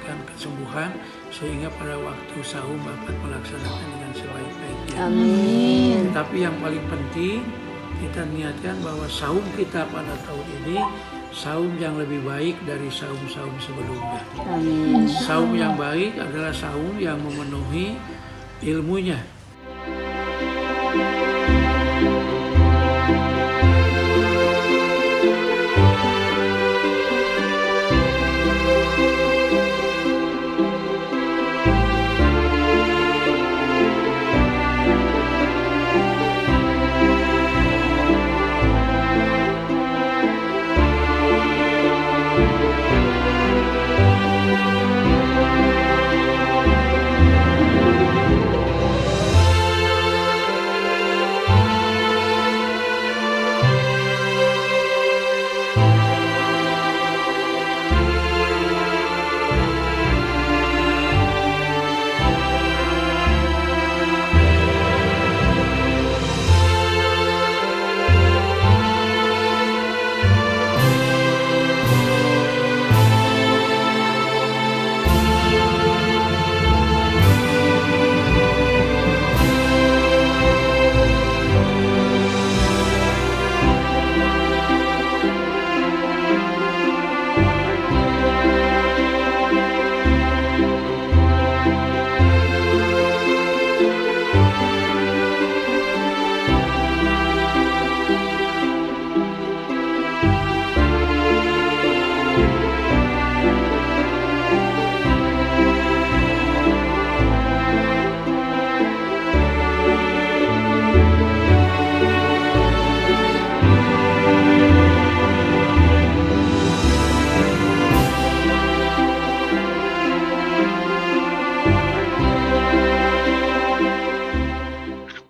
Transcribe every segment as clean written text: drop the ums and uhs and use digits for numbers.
diberikan kesembuhan sehingga pada waktu sahur dapat melaksanakan dengan sebaik-baiknya. Amin. Tapi yang paling penting kita niatkan bahwa saum kita pada tahun ini saum yang lebih baik dari saum-saum sebelumnya. Amin. Saum yang baik adalah saum yang memenuhi ilmunya.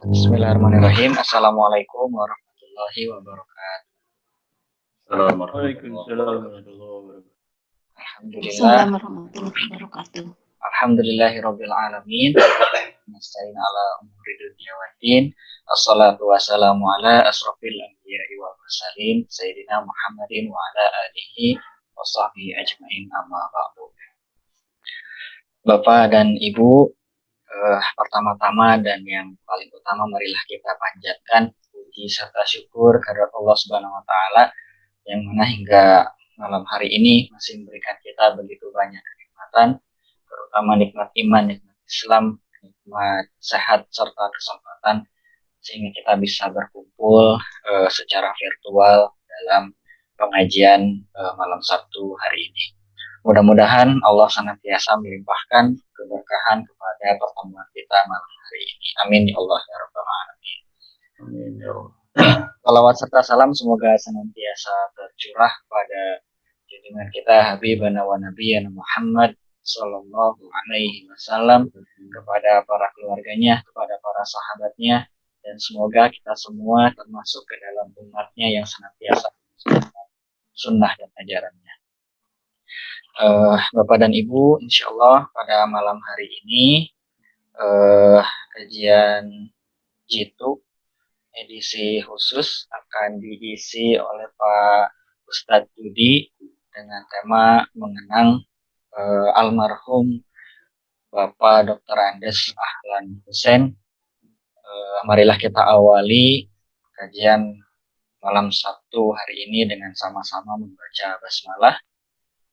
Bismillahirrahmanirrahim. Assalamualaikum warahmatullahi wabarakatuh. Waalaikumsalam warahmatullahi wabarakatuh. Alhamdulillah. Assalamualaikum warahmatullahi wabarakatuh. Alhamdulillahirabbil alamin. Nasta'in ala umuri dunya waddin. Assalatu wassalamu ala asrofil anbiya'i wal mursalin sayyidina Muhammadin wa ala alihi wa sahbihi ajmain amma ba'du. Bapak dan Ibu, pertama-tama dan yang paling utama marilah kita panjatkan puji serta syukur kehadirat Allah Subhanahu wa taala yang mana hingga malam hari ini masih memberikan kita begitu banyak kenikmatan, terutama nikmat iman, nikmat Islam, nikmat sehat serta kesempatan sehingga kita bisa berkumpul secara virtual dalam pengajian malam Sabtu hari ini. Mudah-mudahan Allah senantiasa melimpahkan keberkahan kepada pertemuan kita malam hari ini. Amin ya Allah ya Rabbal Alamin. Amin ya Allah. Salawat serta salam semoga senantiasa tercurah pada junjungan kita Habibana wa Nabiyana Muhammad Sallallahu Alaihi Wasallam, kepada para keluarganya, kepada para sahabatnya, dan semoga kita semua termasuk ke dalam umatnya yang senantiasa sunnah dan ajarannya. Bapak dan Ibu, insya Allah pada malam hari ini kajian Jitu edisi khusus akan diisi oleh Pak Ustadz Budi dengan tema mengenang almarhum Bapak Dr. Andes Ahlan Hussein. Marilah kita awali kajian malam Sabtu hari ini dengan sama-sama membaca basmalah.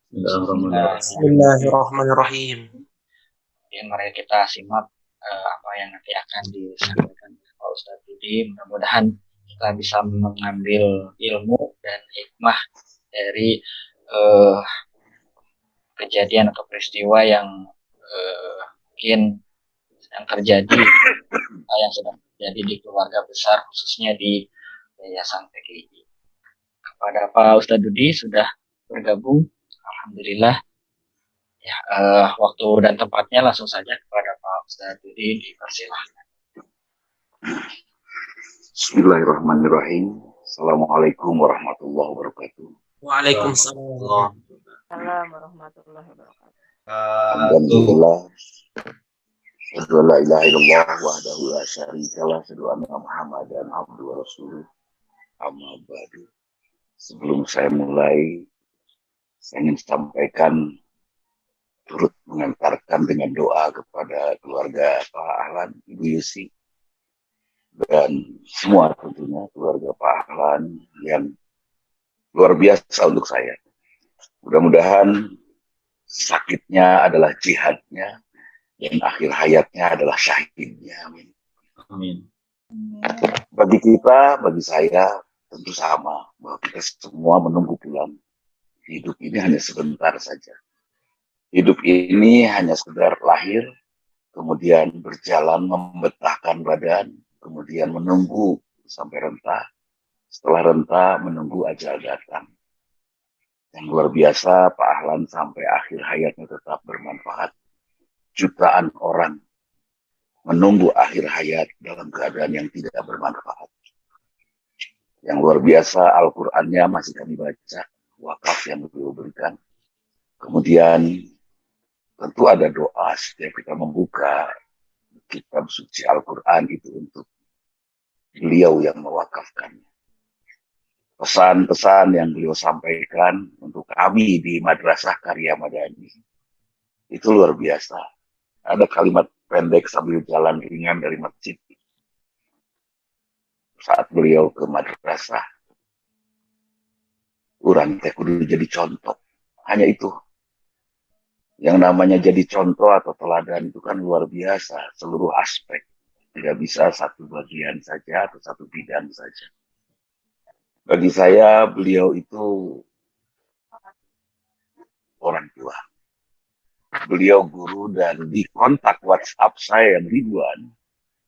Bismillahirrahmanirrahim. Kemudian mari kita simak apa yang nanti akan disampaikan Pak Ustadz Budi. Mudah-mudahan kita bisa mengambil ilmu dan hikmah dari kejadian atau peristiwa yang mungkin yang terjadi, yang sedang terjadi di keluarga besar, khususnya di Yayasan PGI. Kepada Pak Ustadz Budi sudah bergabung. Alhamdulillah. Ya, waktu dan tempatnya langsung saja kepada Pak Ustadz Budi, dipersilahkan. Bismillahirrahmanirrahim. Assalamualaikum warahmatullahi wabarakatuh. Waalaikumsalam. Warahmatullahi wabarakatuh. Alhamdulillah. Asyhadu an la ilaha illallah wahdahu la syarika lah, asyhadu anna Muhammadan abduhu wa rasuluh. Amma ba'du. Sebelum saya mulai, saya ingin sampaikan turut Tutupan dengan doa kepada keluarga Pak Ahlan, Ibu Yusi, dan semua tentunya keluarga Pak Ahlan yang luar biasa untuk saya. Mudah-mudahan sakitnya adalah jihadnya, dan akhir hayatnya adalah syahidnya. Amin. Amin. Bagi kita, bagi saya, tentu sama. Bahwa kita semua menunggu pulang. Hidup ini hanya sebentar saja. Hidup ini hanya sekedar lahir, kemudian berjalan membetahkan badan, kemudian menunggu sampai renta. Setelah renta, menunggu ajal datang. Yang luar biasa, Pak Ahlan sampai akhir hayatnya tetap bermanfaat. Jutaan orang menunggu akhir hayat dalam keadaan yang tidak bermanfaat. Yang luar biasa, Al-Qur'annya masih kami baca, wakaf yang beliau berikan. Kemudian tentu ada doa setiap kita membuka kitab suci Al-Qur'an itu untuk beliau yang mewakafkannya. Pesan-pesan yang beliau sampaikan untuk kami di Madrasah Karya Madani itu luar biasa. Ada kalimat pendek sambil jalan ringan dari masjid saat beliau ke madrasah. Urang teh kudu jadi contoh. Hanya itu. Yang namanya jadi contoh atau teladan itu kan luar biasa. Seluruh aspek. Tidak bisa satu bagian saja atau satu bidang saja. Bagi saya, beliau itu orang tua. Beliau guru dan di kontak WhatsApp saya yang ribuan,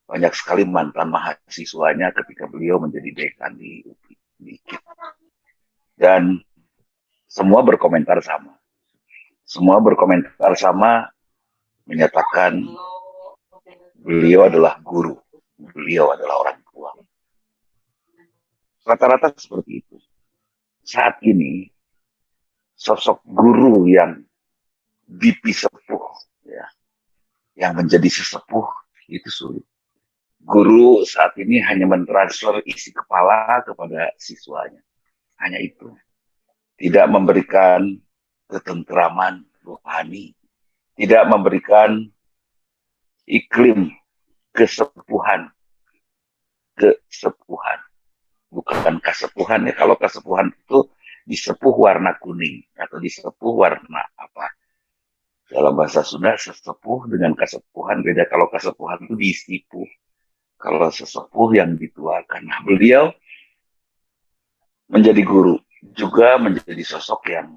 banyak sekali mantan mahasiswanya ketika beliau menjadi dekan di UPI. Dan semua berkomentar sama. Semua berkomentar sama, menyatakan beliau adalah guru. Beliau adalah orang tua. Rata-rata seperti itu. Saat ini, sosok guru yang bibi sepuh, ya, yang menjadi sesepuh, itu sulit. Guru saat ini hanya mentransfer isi kepala kepada siswanya. Hanya itu. Tidak memberikan ketentraman rohani. Tidak memberikan iklim kesepuhan. Kesepuhan. Bukan kesepuhan ya. Kalau kesepuhan itu disepuh warna kuning atau disepuh warna apa. Dalam bahasa Sunda sesepuh dengan kesepuhan beda. Kalau kesepuhan itu disipuh. Kalau sesepuh yang dituakan. Nah, beliau menjadi guru juga menjadi sosok yang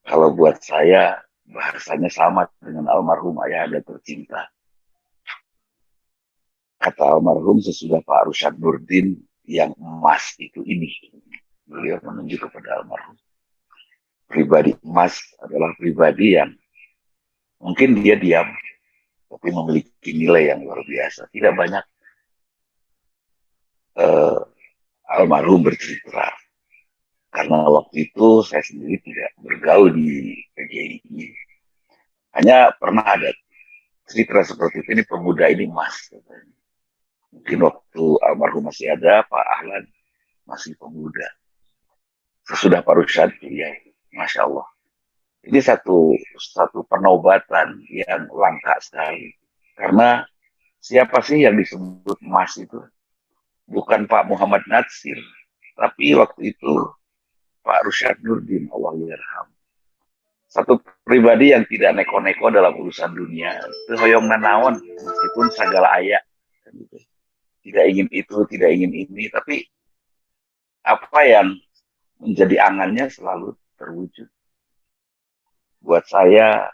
kalau buat saya bahasanya sama dengan almarhum ayah anda tercinta. Kata almarhum sesudah Pak Rusyad Nurdin yang emas itu ini. Beliau menunjuk kepada almarhum. Pribadi emas adalah pribadi yang mungkin dia diam, tapi memiliki nilai yang luar biasa. Tidak banyak almarhum bercerita. Karena waktu itu saya sendiri tidak bergaul di PGI. Hanya pernah ada cerita seperti ini, pemuda ini emas. Mungkin waktu almarhum masih ada, Pak Ahlan masih pemuda. Sesudah Pak Rusyad, ya, Masya Allah. Ini satu penobatan yang langka sekali. Karena siapa sih yang disebut emas itu? Bukan Pak Muhammad Natsir. Tapi waktu itu Pak Rusyad Nurdin, Allah yarham. Satu pribadi yang tidak neko-neko dalam urusan dunia. Itu hoyong nanaon, meskipun segala ayak. Tidak ingin itu, tidak ingin ini, tapi apa yang menjadi angannya selalu terwujud. Buat saya,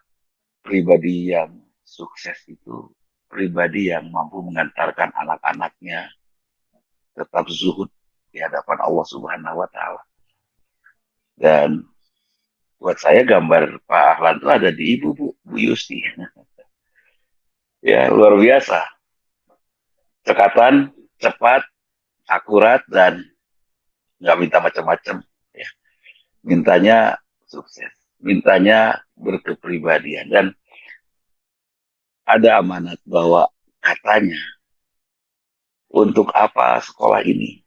pribadi yang sukses itu pribadi yang mampu mengantarkan anak-anaknya tetap zuhud di hadapan Allah Subhanahu wa Ta'ala. Dan buat saya gambar Pak Ahlan itu ada di ibu, Bu Yusi. Ya, luar biasa. Cekatan, cepat, akurat, dan nggak minta macam-macam. Ya. Mintanya sukses, mintanya berkepribadian. Dan ada amanat bahwa katanya, untuk apa sekolah ini?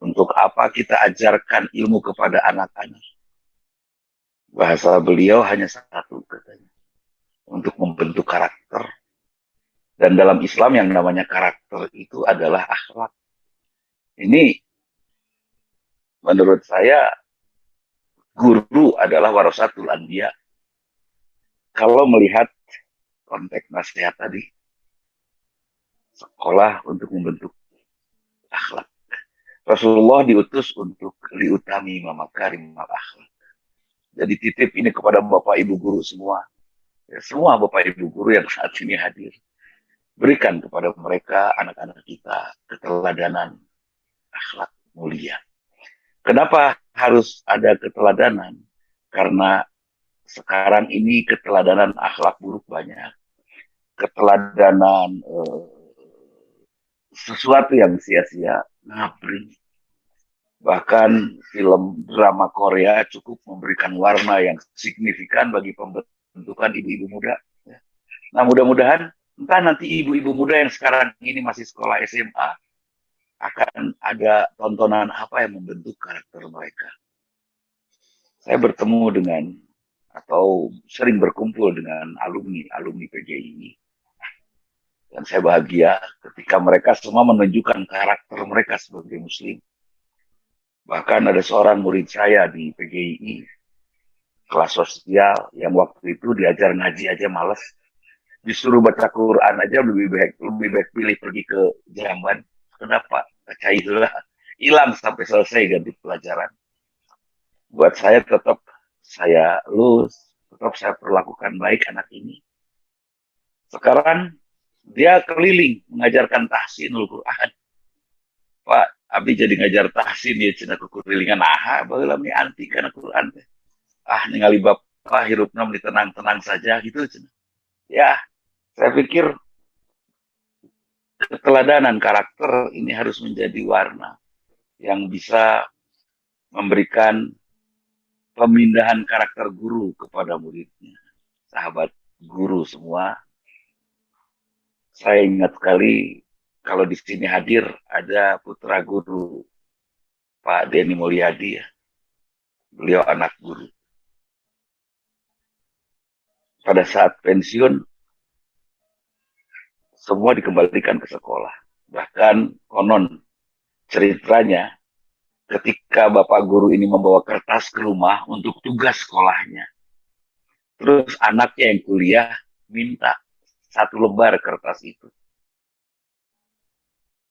Untuk apa kita ajarkan ilmu kepada anak-anak? Bahasa beliau hanya satu katanya. untuk membentuk karakter. Dan dalam Islam yang namanya karakter itu adalah akhlak. Ini menurut saya guru adalah warasatul anbiya. Kalau melihat konteks nasihat tadi, sekolah untuk membentuk akhlak. Rasulullah diutus untuk liutami makarim akhlak. Jadi titip ini kepada Bapak Ibu guru semua. Ya, semua Bapak Ibu guru yang saat ini hadir. Berikan kepada mereka, anak-anak kita, keteladanan akhlak mulia. Kenapa harus ada keteladanan? Karena sekarang ini keteladanan akhlak buruk banyak. Keteladanan sesuatu yang sia-sia, ngabring. Bahkan film drama Korea cukup memberikan warna yang signifikan bagi pembentukan ibu-ibu muda. Nah, mudah-mudahan entah nanti ibu-ibu muda yang sekarang ini masih sekolah SMA akan ada tontonan apa yang membentuk karakter mereka. Saya bertemu dengan atau sering berkumpul dengan alumni PGI. Dan saya bahagia ketika mereka semua menunjukkan karakter mereka sebagai muslim. Bahkan ada seorang murid saya di PGI, kelas sosial, yang waktu itu diajar ngaji aja males. Disuruh baca Quran aja lebih baik pilih pergi ke Jamban. Kenapa? Baca itulah. Hilang sampai selesai ganti pelajaran. Buat saya tetap saya lulus, tetap saya perlakukan baik anak ini. Sekarang dia keliling mengajarkan tahsinul Quran. Pak, abdi jadi ngajar tahsin dia cina kekelilingan baheula mi anti kana Quran teh. Ningali bapak hirupna tenang-tenang saja gitu cina. Ya, saya pikir keteladanan karakter ini harus menjadi warna yang bisa memberikan pemindahan karakter guru kepada muridnya. Sahabat guru semua, saya ingat sekali kalau di sini hadir ada putra guru Pak Denny Mulyadi ya. Beliau anak guru. Pada saat pensiun, semua dikembalikan ke sekolah. Bahkan konon ceritanya ketika Bapak guru ini membawa kertas ke rumah untuk tugas sekolahnya. Terus anaknya yang kuliah minta 1 lembar kertas itu.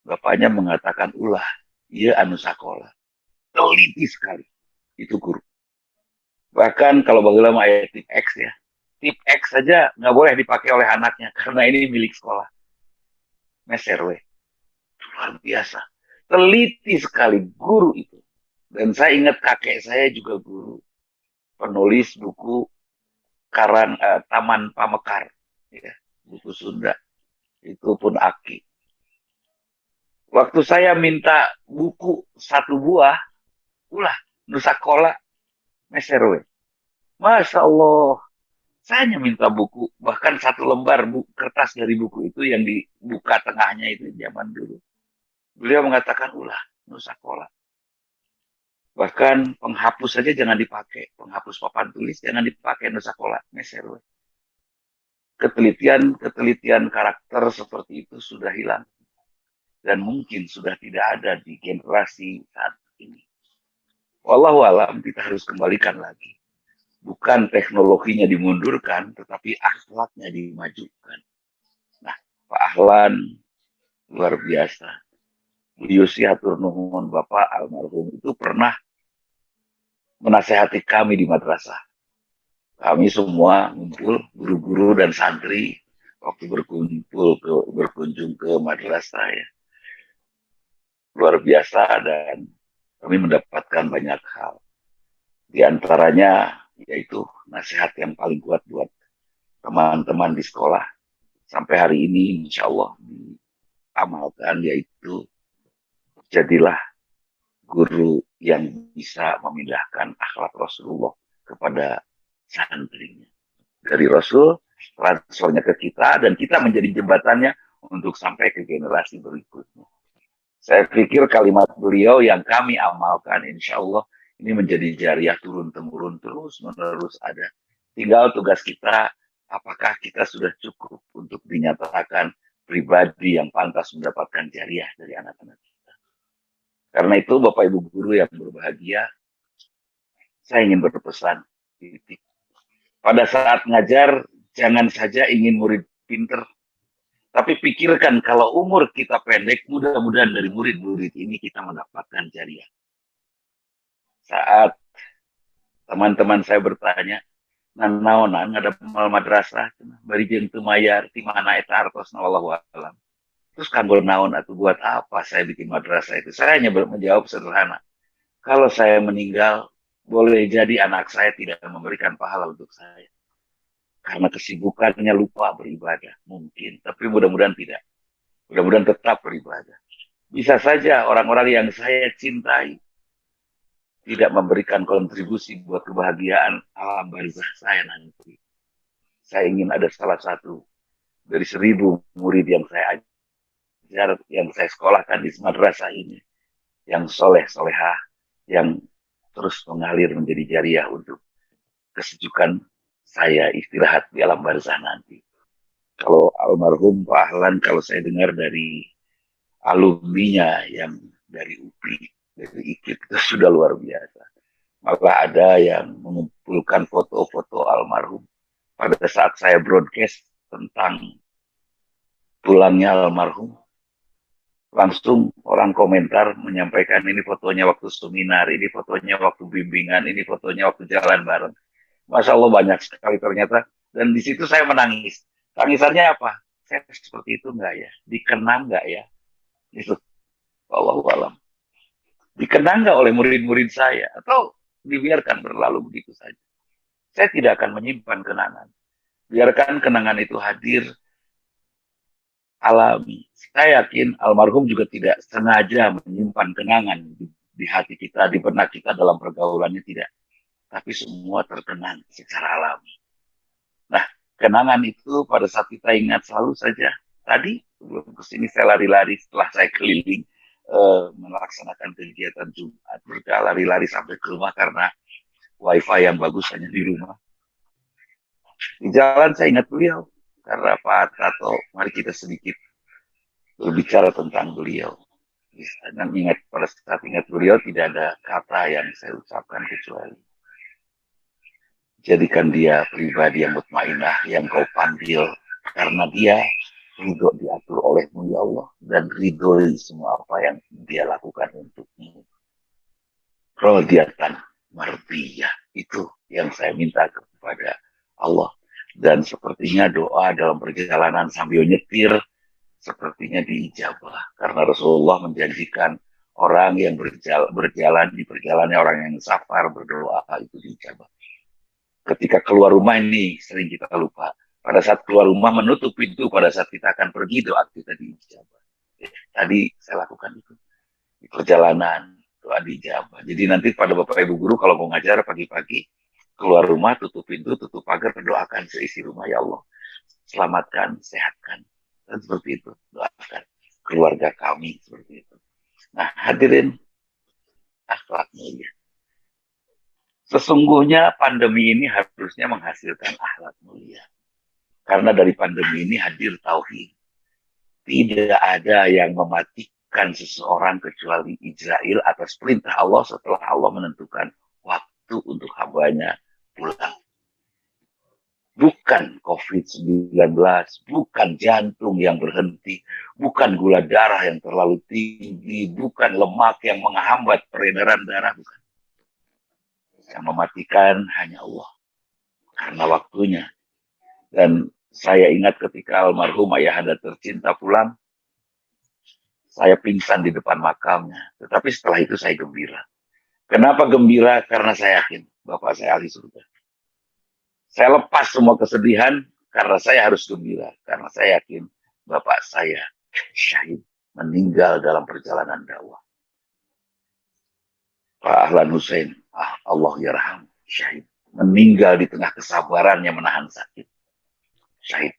Bapaknya mengatakan, ulah, iya anu sakola. Teliti sekali. Itu guru. Bahkan kalau bageula mah aya tip X ya. Tip X saja nggak boleh dipakai oleh anaknya. Karena ini milik sekolah. Meser we. Luar biasa. Teliti sekali guru itu. Dan saya ingat kakek saya juga guru. Penulis buku Taman Pamekar. Ya. Buku Sunda. Itu pun Aki. Waktu saya minta buku 1 buah, ulah, nusakola, meserwe. Masya Allah, saya hanya minta buku, bahkan 1 lembar kertas dari buku itu yang dibuka tengahnya itu zaman dulu. Beliau mengatakan, ulah, nusakola. Bahkan penghapus saja jangan dipakai, penghapus papan tulis jangan dipakai nusakola, meserwe. Ketelitian karakter seperti itu sudah hilang. Dan mungkin sudah tidak ada di generasi saat ini. Wallahu a'lam, kita harus kembalikan lagi. Bukan teknologinya dimundurkan, tetapi akhlaknya dimajukan. Nah, Pak Ahlan, luar biasa. Beliau hatur nuhun Bapak almarhum itu pernah menasehati kami di madrasah. Kami semua ngumpul, guru-guru dan santri, waktu berkunjung ke madrasah ya. Luar biasa dan kami mendapatkan banyak hal. Di antaranya yaitu nasihat yang paling kuat buat teman-teman di sekolah. Sampai hari ini insya Allah diamalkan yaitu jadilah guru yang bisa memindahkan akhlak Rasulullah kepada santrinya. Dari Rasul transfernya ke kita dan kita menjadi jembatannya untuk sampai ke generasi berikutnya. Saya pikir kalimat beliau yang kami amalkan, insya Allah ini menjadi jariah turun-temurun terus-menerus ada. Tinggal tugas kita apakah kita sudah cukup untuk dinyatakan pribadi yang pantas mendapatkan jariah dari anak-anak kita. Karena itu Bapak Ibu guru yang berbahagia, saya ingin berpesan, titik. Pada saat ngajar, jangan saja ingin murid pinter, tapi pikirkan kalau umur kita pendek, mudah-mudahan dari murid-murid ini kita mendapatkan jariah. Saat teman-teman saya bertanya, naonan ada mal madrasah, bari jeung teu mayar, di mana eta hartosna wallahu alam. Terus kanggo naon atau buat apa saya bikin madrasah itu? Saya hanya menjawab sederhana. Kalau saya meninggal, boleh jadi anak saya tidak memberikan pahala untuk saya. Karena kesibukannya lupa beribadah. Mungkin. Tapi mudah-mudahan tidak. Mudah-mudahan tetap beribadah. Bisa saja orang-orang yang saya cintai tidak memberikan kontribusi buat kebahagiaan alam barzah saya nanti. Saya ingin ada salah satu dari 1000 murid yang saya ajar, yang saya sekolahkan di madrasah ini, yang soleh-solehah, yang terus mengalir menjadi jariah untuk kesejukan saya istirahat di alam barzah nanti. Kalau almarhum Pak Ahlan, kalau saya dengar dari alumninya yang dari UPI, dari IKIP, itu sudah luar biasa. Malah ada yang mengumpulkan foto-foto almarhum. Pada saat saya broadcast tentang pulangnya almarhum, langsung orang komentar menyampaikan ini fotonya waktu seminar, ini fotonya waktu bimbingan, ini fotonya waktu jalan bareng. Masya Allah banyak sekali ternyata. Dan di situ saya menangis. Tangisannya apa? Saya seperti itu enggak ya? Dikenang enggak ya? Itu. Wallahu alam. Dikenang enggak oleh murid-murid saya? Atau dibiarkan berlalu begitu saja? Saya tidak akan menyimpan kenangan. Biarkan kenangan itu hadir alami. Saya yakin almarhum juga tidak sengaja menyimpan kenangan di hati kita, di benak kita dalam pergaulannya, tidak. Tapi semua terkenang secara alami. Nah, kenangan itu pada saat kita ingat selalu saja. Tadi sebelum kesini saya lari-lari setelah saya keliling melaksanakan kegiatan Jumat, berlari-lari sampai ke rumah karena wifi yang bagus hanya di rumah. Di jalan saya ingat beliau karena Pak Tato, mari kita sedikit berbicara tentang beliau. Dan ingat pada saat ingat beliau tidak ada kata yang saya ucapkan kecuali jadikan dia pribadi yang mutmainah, yang kau panggil karena dia ridho diatur olehmu ya Allah dan ridhoi semua apa yang dia lakukan untukmu. Radiyatan mardiyah, itu yang saya minta kepada Allah. Dan sepertinya doa dalam perjalanan sambil nyetir sepertinya diijabah karena Rasulullah menjanjikan orang yang berjalan di perjalanannya, orang yang safar berdoa itu diijabah. Ketika keluar rumah ini sering kita lupa. Pada saat keluar rumah menutup pintu, pada saat kita akan pergi doa kita diijabah. Tadi saya lakukan itu di perjalanan, doa diijabah. Jadi nanti pada Bapak Ibu guru kalau mau ngajar pagi-pagi keluar rumah, tutup pintu, tutup pagar, doakan seisi rumah ya Allah. Selamatkan, sehatkan. Dan seperti itu, doakan keluarga kami seperti itu. Nah, hadirin akhlak mulia. Sesungguhnya pandemi ini harusnya menghasilkan akhlak mulia. Karena dari pandemi ini hadir tauhid. Tidak ada yang mematikan seseorang kecuali Israel atas perintah Allah setelah Allah menentukan waktu untuk hambanya pulang. Bukan COVID-19, bukan jantung yang berhenti, bukan gula darah yang terlalu tinggi, bukan lemak yang menghambat peredaran darah, bukan. Yang mematikan hanya Allah karena waktunya. Dan saya ingat ketika almarhum ayahanda tercinta pulang, saya pingsan di depan makamnya. Tetapi setelah itu saya gembira. Kenapa gembira? Karena saya yakin Bapak saya ahli surga. Saya lepas semua kesedihan karena saya harus gembira. Karena saya yakin Bapak saya syahid, meninggal dalam perjalanan dakwah. Pak Ahlan Hussein, Allah yarham, syahid. Meninggal di tengah kesabarannya menahan sakit. Syahid.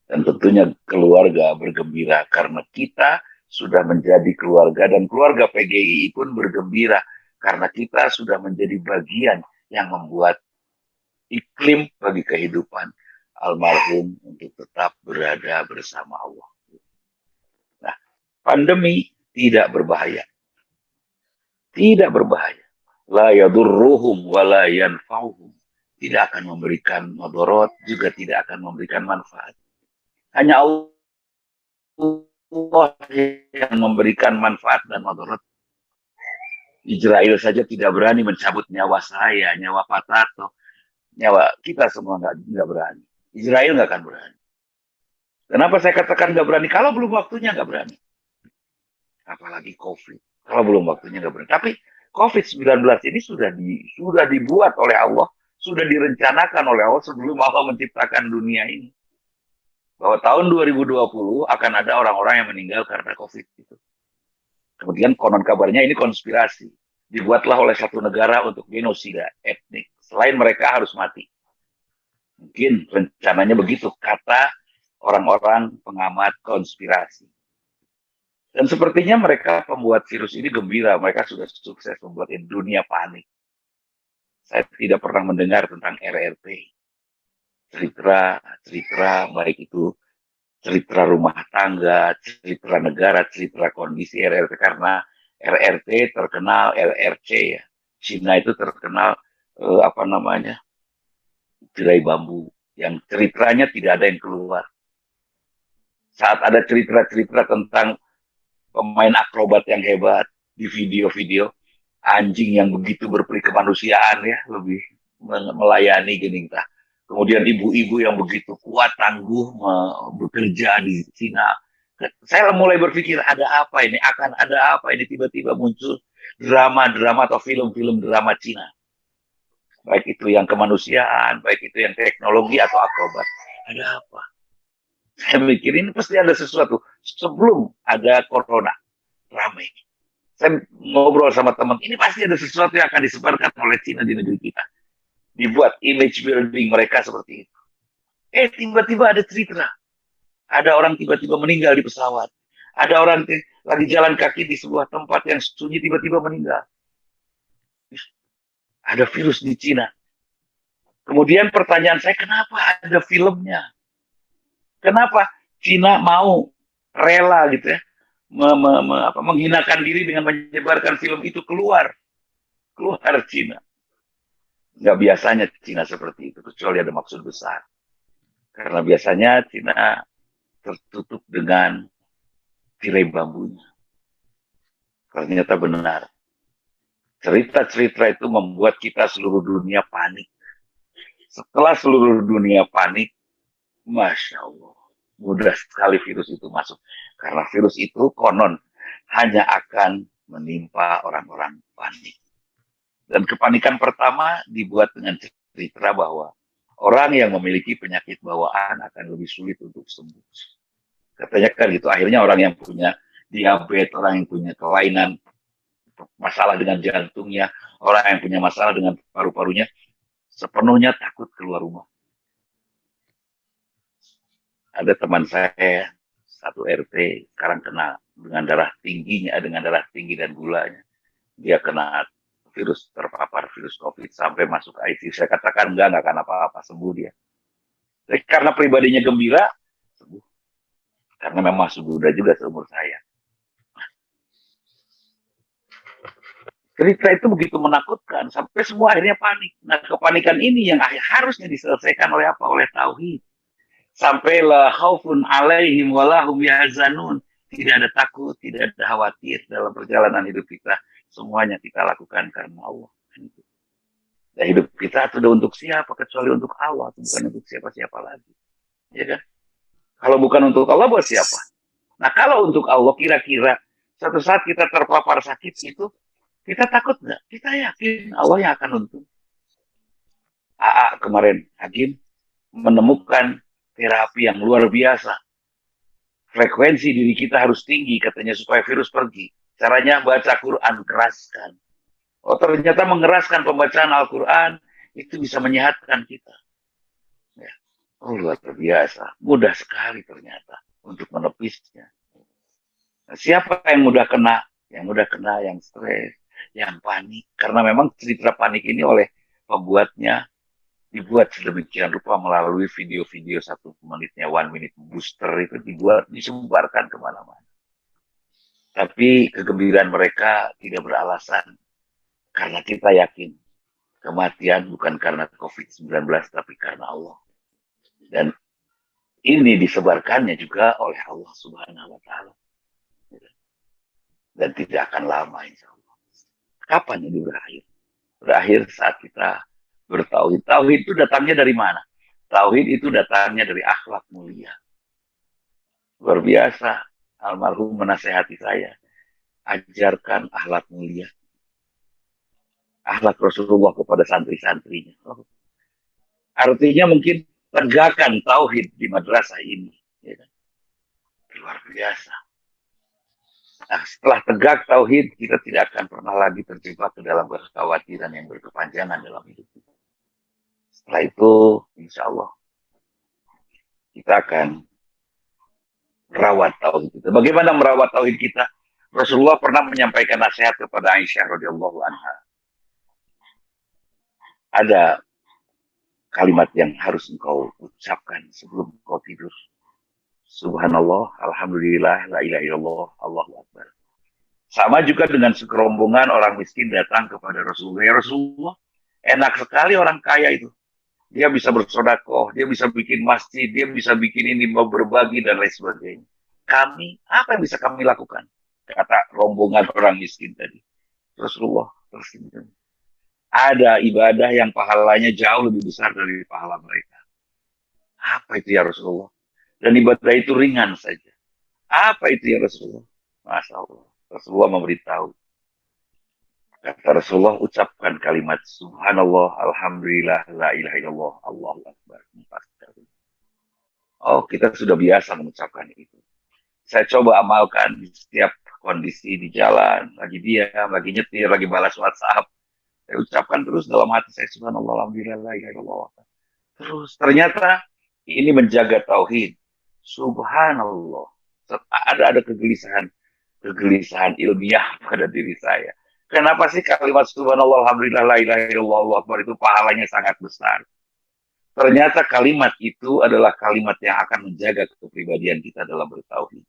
Dan tentunya keluarga bergembira karena kita sudah menjadi keluarga dan keluarga PGI pun bergembira karena kita sudah menjadi bagian yang membuat iklim bagi kehidupan. almarhum untuk tetap berada bersama Allah. Nah, pandemi tidak berbahaya. Tidak berbahaya. La yadurruhum wa la yanfa'uhum. Tidak akan memberikan mudarat, juga tidak akan memberikan manfaat. Hanya Allah yang memberikan manfaat dan mudarat. Israel saja tidak berani mencabut nyawa saya, nyawa Pak Tato, nyawa kita semua nggak berani. Israel nggak akan berani. Kenapa saya katakan nggak berani? Kalau belum waktunya nggak berani. Apalagi COVID. Kalau belum waktunya nggak berani. Tapi COVID-19 ini sudah dibuat oleh Allah, sudah direncanakan oleh Allah sebelum Allah menciptakan dunia ini. Bahwa tahun 2020 akan ada orang-orang yang meninggal karena COVID itu. Kemudian konon kabarnya ini konspirasi. Dibuatlah oleh satu negara untuk genosida etnik. Selain mereka harus mati. Mungkin rencananya begitu, kata orang-orang pengamat konspirasi. Dan sepertinya mereka pembuat virus ini gembira. Mereka sudah sukses membuat dunia panik. Saya tidak pernah mendengar tentang RRT. Cerita baik itu cerita rumah tangga, cerita negara, cerita kondisi RRT, karena RRT terkenal LRC ya. Cina itu terkenal tirai bambu yang ceritanya tidak ada yang keluar. Saat ada cerita-cerita tentang pemain akrobat yang hebat di video-video, anjing yang begitu berperi kemanusiaan ya, lebih melayani gini entah. Kemudian ibu-ibu yang begitu kuat, tangguh, bekerja di Cina. Saya mulai berpikir, ada apa ini? Akan ada apa ini? Tiba-tiba muncul drama-drama atau film-film drama Cina. Baik itu yang kemanusiaan, baik itu yang teknologi atau akrobat. Ada apa? Saya mikir ini pasti ada sesuatu. Sebelum ada corona, ramai. Saya ngobrol sama teman, ini pasti ada sesuatu yang akan disebarkan oleh Cina di negeri kita. Dibuat image building mereka seperti itu. Tiba-tiba ada cerita. Ada orang tiba-tiba meninggal di pesawat. Ada orang lagi jalan kaki di sebuah tempat yang sunyi tiba-tiba meninggal. Ada virus di Cina. Kemudian pertanyaan saya, kenapa ada filmnya? Kenapa Cina mau rela gitu ya, menghinakan diri dengan menyebarkan film itu keluar Cina? Nggak biasanya Cina seperti itu, kecuali ada maksud besar. Karena biasanya Cina tertutup dengan tirai bambunya. Ternyata benar. Cerita-cerita itu membuat kita seluruh dunia panik. Setelah seluruh dunia panik, Masya Allah, mudah sekali virus itu masuk. Karena virus itu konon hanya akan menimpa orang-orang panik. Dan kepanikan pertama dibuat dengan cerita bahwa orang yang memiliki penyakit bawaan akan lebih sulit untuk sembuh. Katanya kan gitu, akhirnya orang yang punya diabetes, orang yang punya kelainan, masalah dengan jantungnya, orang yang punya masalah dengan paru-parunya, sepenuhnya takut keluar rumah. Ada teman saya, satu RT, sekarang kena dengan darah tinggi dan gulanya. Dia kena terpapar virus COVID sampai masuk ICU. Saya katakan enggak akan apa-apa, sembuh dia. Jadi karena pribadinya gembira, sembuh. Karena memang sudah juga seumur saya. Cerita itu begitu menakutkan sampai semua akhirnya panik. Nah, kepanikan ini yang harusnya diselesaikan oleh apa? Oleh tauhid. Sampai la khaufun alaihim wa lahum yahzanun. Tidak ada takut, tidak ada khawatir dalam perjalanan hidup kita. Semuanya kita lakukan karena Allah. Dan hidup kita sudah untuk siapa kecuali untuk Allah, bukan untuk siapa-siapa lagi. Ya kan? Kalau bukan untuk Allah, buat siapa? Nah, kalau untuk Allah, kira-kira suatu saat kita terpapar sakit itu, kita takut nggak? Kita yakin Allah yang akan untung. Kemarin Hakim menemukan terapi yang luar biasa. Frekuensi diri kita harus tinggi katanya supaya virus pergi. Caranya baca Quran, keraskan. Oh, ternyata mengeraskan pembacaan Al-Quran itu bisa menyehatkan kita. Ya. Oh, luar biasa. Mudah sekali ternyata untuk menepisnya. Nah, siapa yang mudah kena? Yang mudah kena, yang stres, yang panik. Karena memang cerita panik ini oleh pembuatnya dibuat sedemikian rupa melalui video-video 1 menitnya, 1 minute booster itu dibuat, disebarkan kemana-mana. Tapi kegembiraan mereka tidak beralasan, karena kita yakin kematian bukan karena COVID-19, tapi karena Allah. Dan ini disebarkannya juga oleh Allah Subhanahu wa Ta'ala. Dan tidak akan lama, insya Allah. Kapan ini berakhir? Berakhir saat kita bertauhid. Tauhid itu datangnya dari mana? Tauhid itu datangnya dari akhlak mulia. Luar biasa. Almarhum menasehati saya. Ajarkan akhlak mulia. Akhlak Rasulullah kepada santri-santrinya. Artinya mungkin tegakkan tauhid di madrasah ini. Ya kan? Luar biasa. Nah, setelah tegak tauhid, kita tidak akan pernah lagi terjebak ke dalam kekhawatiran yang berkepanjangan dalam hidup kita. Setelah itu, insya Allah, kita akan merawat tauhid kita. Bagaimana merawat tauhid kita? Rasulullah pernah menyampaikan nasihat kepada Aisyah radhiyallahu anha. Ada kalimat yang harus engkau ucapkan sebelum engkau tidur. Subhanallah, alhamdulillah, la ilaha illallah, Allahu akbar. Sama juga dengan sekerombongan orang miskin datang kepada Rasulullah. Ya Rasulullah, enak sekali orang kaya itu. Dia bisa bersedekah, dia bisa bikin masjid, dia bisa bikin ini, mau berbagi dan lain sebagainya. Kami, apa yang bisa kami lakukan? Kata rombongan orang miskin tadi. Rasulullah tersenyum. Ada ibadah yang pahalanya jauh lebih besar dari pahala mereka. Apa itu ya Rasulullah? Dan ibadah itu ringan saja. Apa itu ya Rasulullah? Masya Allah. Rasulullah memberitahu. Kata Rasulullah, ucapkan kalimat Subhanallah, Alhamdulillah, la ilaha illallah, Allahu akbar. Oh, kita sudah biasa mengucapkan itu. Saya coba amalkan di setiap kondisi di jalan. Lagi diam, lagi nyetir, lagi balas WhatsApp. Saya ucapkan terus dalam hati saya Subhanallah, Alhamdulillah, la ilaha illallah. Terus ternyata ini menjaga tauhid. Subhanallah. Ada kegelisahan ilmiah pada diri saya. Kenapa sih kalimat Subhanallah, Alhamdulillah, la ilaha illallah, Allahu akbar itu pahalanya sangat besar? Ternyata kalimat itu adalah kalimat yang akan menjaga kepribadian kita dalam bertauhid.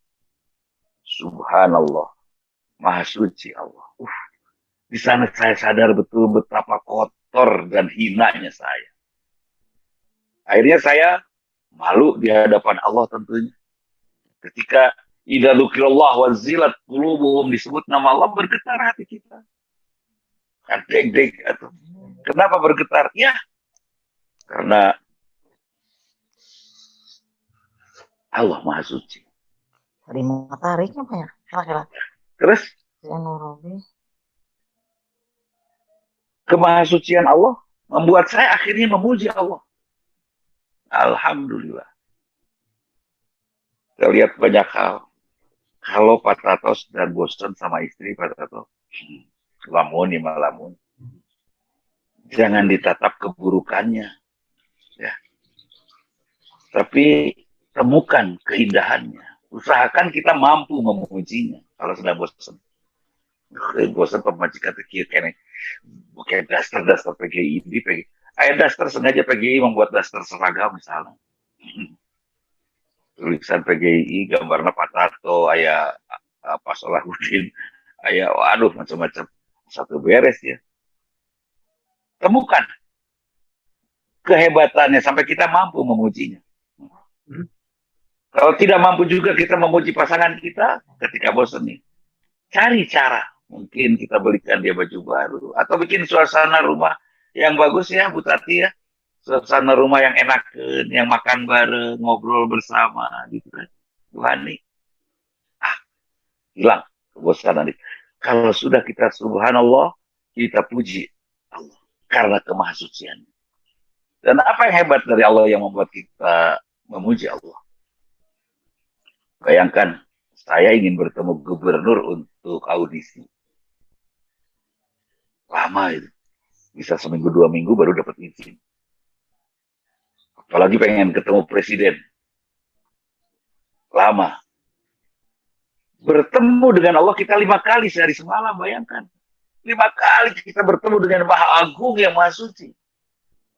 Subhanallah, Maha Suci Allah. Di sana saya sadar betul betapa kotor dan hinanya saya. Akhirnya saya malu di hadapan Allah tentunya. Ketika idza dzukirallah wazilat qulubuhum, disebut nama Allah, bergetar hati kita. Deg-deg atau kenapa bergetar? Ya, karena Allah Maha Suci. Dari mataharinya banyak. Kira-kira. Terus kemahasucian Allah membuat saya akhirnya memuji Allah. Alhamdulillah. Saya lihat banyak hal. Kalau Pak Tato dan bosan sama istri Pak Tato, lamun ya lamun. Jangan ditatap keburukannya. Ya. Tapi temukan keindahannya. Usahakan kita mampu memujinya kalau sedang bosan. Bosan pemajikan kecil kene. Bukan daster PGI ini. Ayah daster sengaja PGI membuat daster seragam misalnya. Tulisan PGI, gambarnya Pak Tato, ayah Pak Salahuddin, ayah waduh macam-macam. Satu beres ya. Temukan kehebatannya sampai kita mampu memujinya. Kalau tidak mampu juga kita memuji pasangan kita ketika bosan nih. Cari cara. Mungkin kita belikan dia baju baru. Atau bikin suasana rumah yang bagus ya Bu Tati ya. Suasana rumah yang enak, yang makan bareng, ngobrol bersama gitu kan. Tuhan nih. Hilang kebosanan itu. Kalau sudah kita subhanallah, kita puji Allah. Karena kemahasuciannya. Dan apa yang hebat dari Allah yang membuat kita memuji Allah? Bayangkan, saya ingin bertemu gubernur untuk audisi. Lama itu. Bisa seminggu, 2 minggu baru dapat izin. Apalagi pengen ketemu presiden. Lama. Bertemu dengan Allah kita 5 kali sehari semalam, bayangkan. 5 kali kita bertemu dengan Maha Agung yang Maha Suci.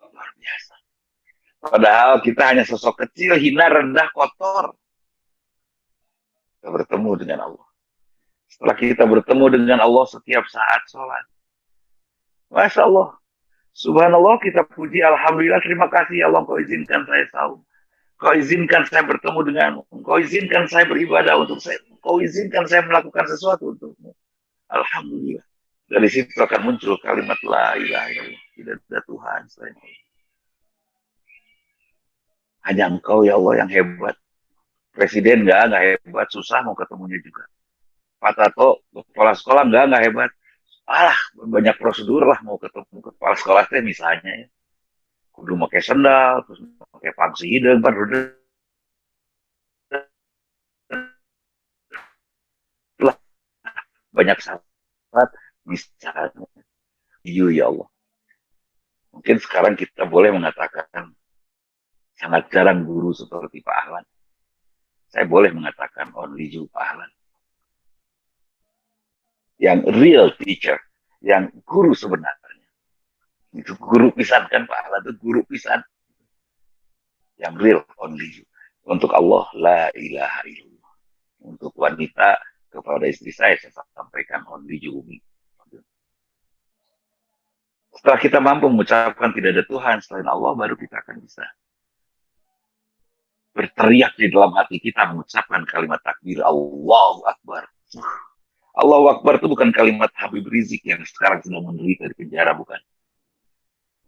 Luar biasa. Padahal kita hanya sosok kecil, hina, rendah, kotor. Kita bertemu dengan Allah. Setelah kita bertemu dengan Allah setiap saat sholat. Masya Allah. Subhanallah, kita puji. Alhamdulillah, terima kasih ya Allah. Kau izinkan saya saum. Kau izinkan saya bertemu denganmu. Kau izinkan saya beribadah untuk saya. Kau izinkan saya melakukan sesuatu untukmu. Alhamdulillah. Dari situ akan muncul kalimat la ilaha illallah. Tidak ada Tuhan selain Allah. Hanya engkau ya Allah yang hebat. Presiden nggak hebat, susah mau ketemunya juga. Pak Tato, kepala sekolah nggak hebat. Alah, banyak prosedur lah mau ketemu kepala sekolah teh misalnya ya. Kudu pakai sendal, terus pakai pangsi hidung, lah banyak sahabat misalnya. Iya ya Allah. Mungkin sekarang kita boleh mengatakan sangat jarang guru seperti Pak Ahlan. Saya boleh mengatakan only you Pak Ahlan. Yang real teacher, yang guru sebenarnya. Itu guru pisan kan Pak Ahlan itu guru pisan. Yang real only you. Untuk Allah la ilaha illallah. Untuk wanita kepada istri saya sampaikan only you. Setelah kita mampu mengucapkan tidak ada Tuhan selain Allah, baru kita akan bisa berteriak di dalam hati kita mengucapkan kalimat takbir Allahu Akbar. Allahu Akbar itu bukan kalimat Habib Rizik yang sekarang sedang menderita di penjara, bukan.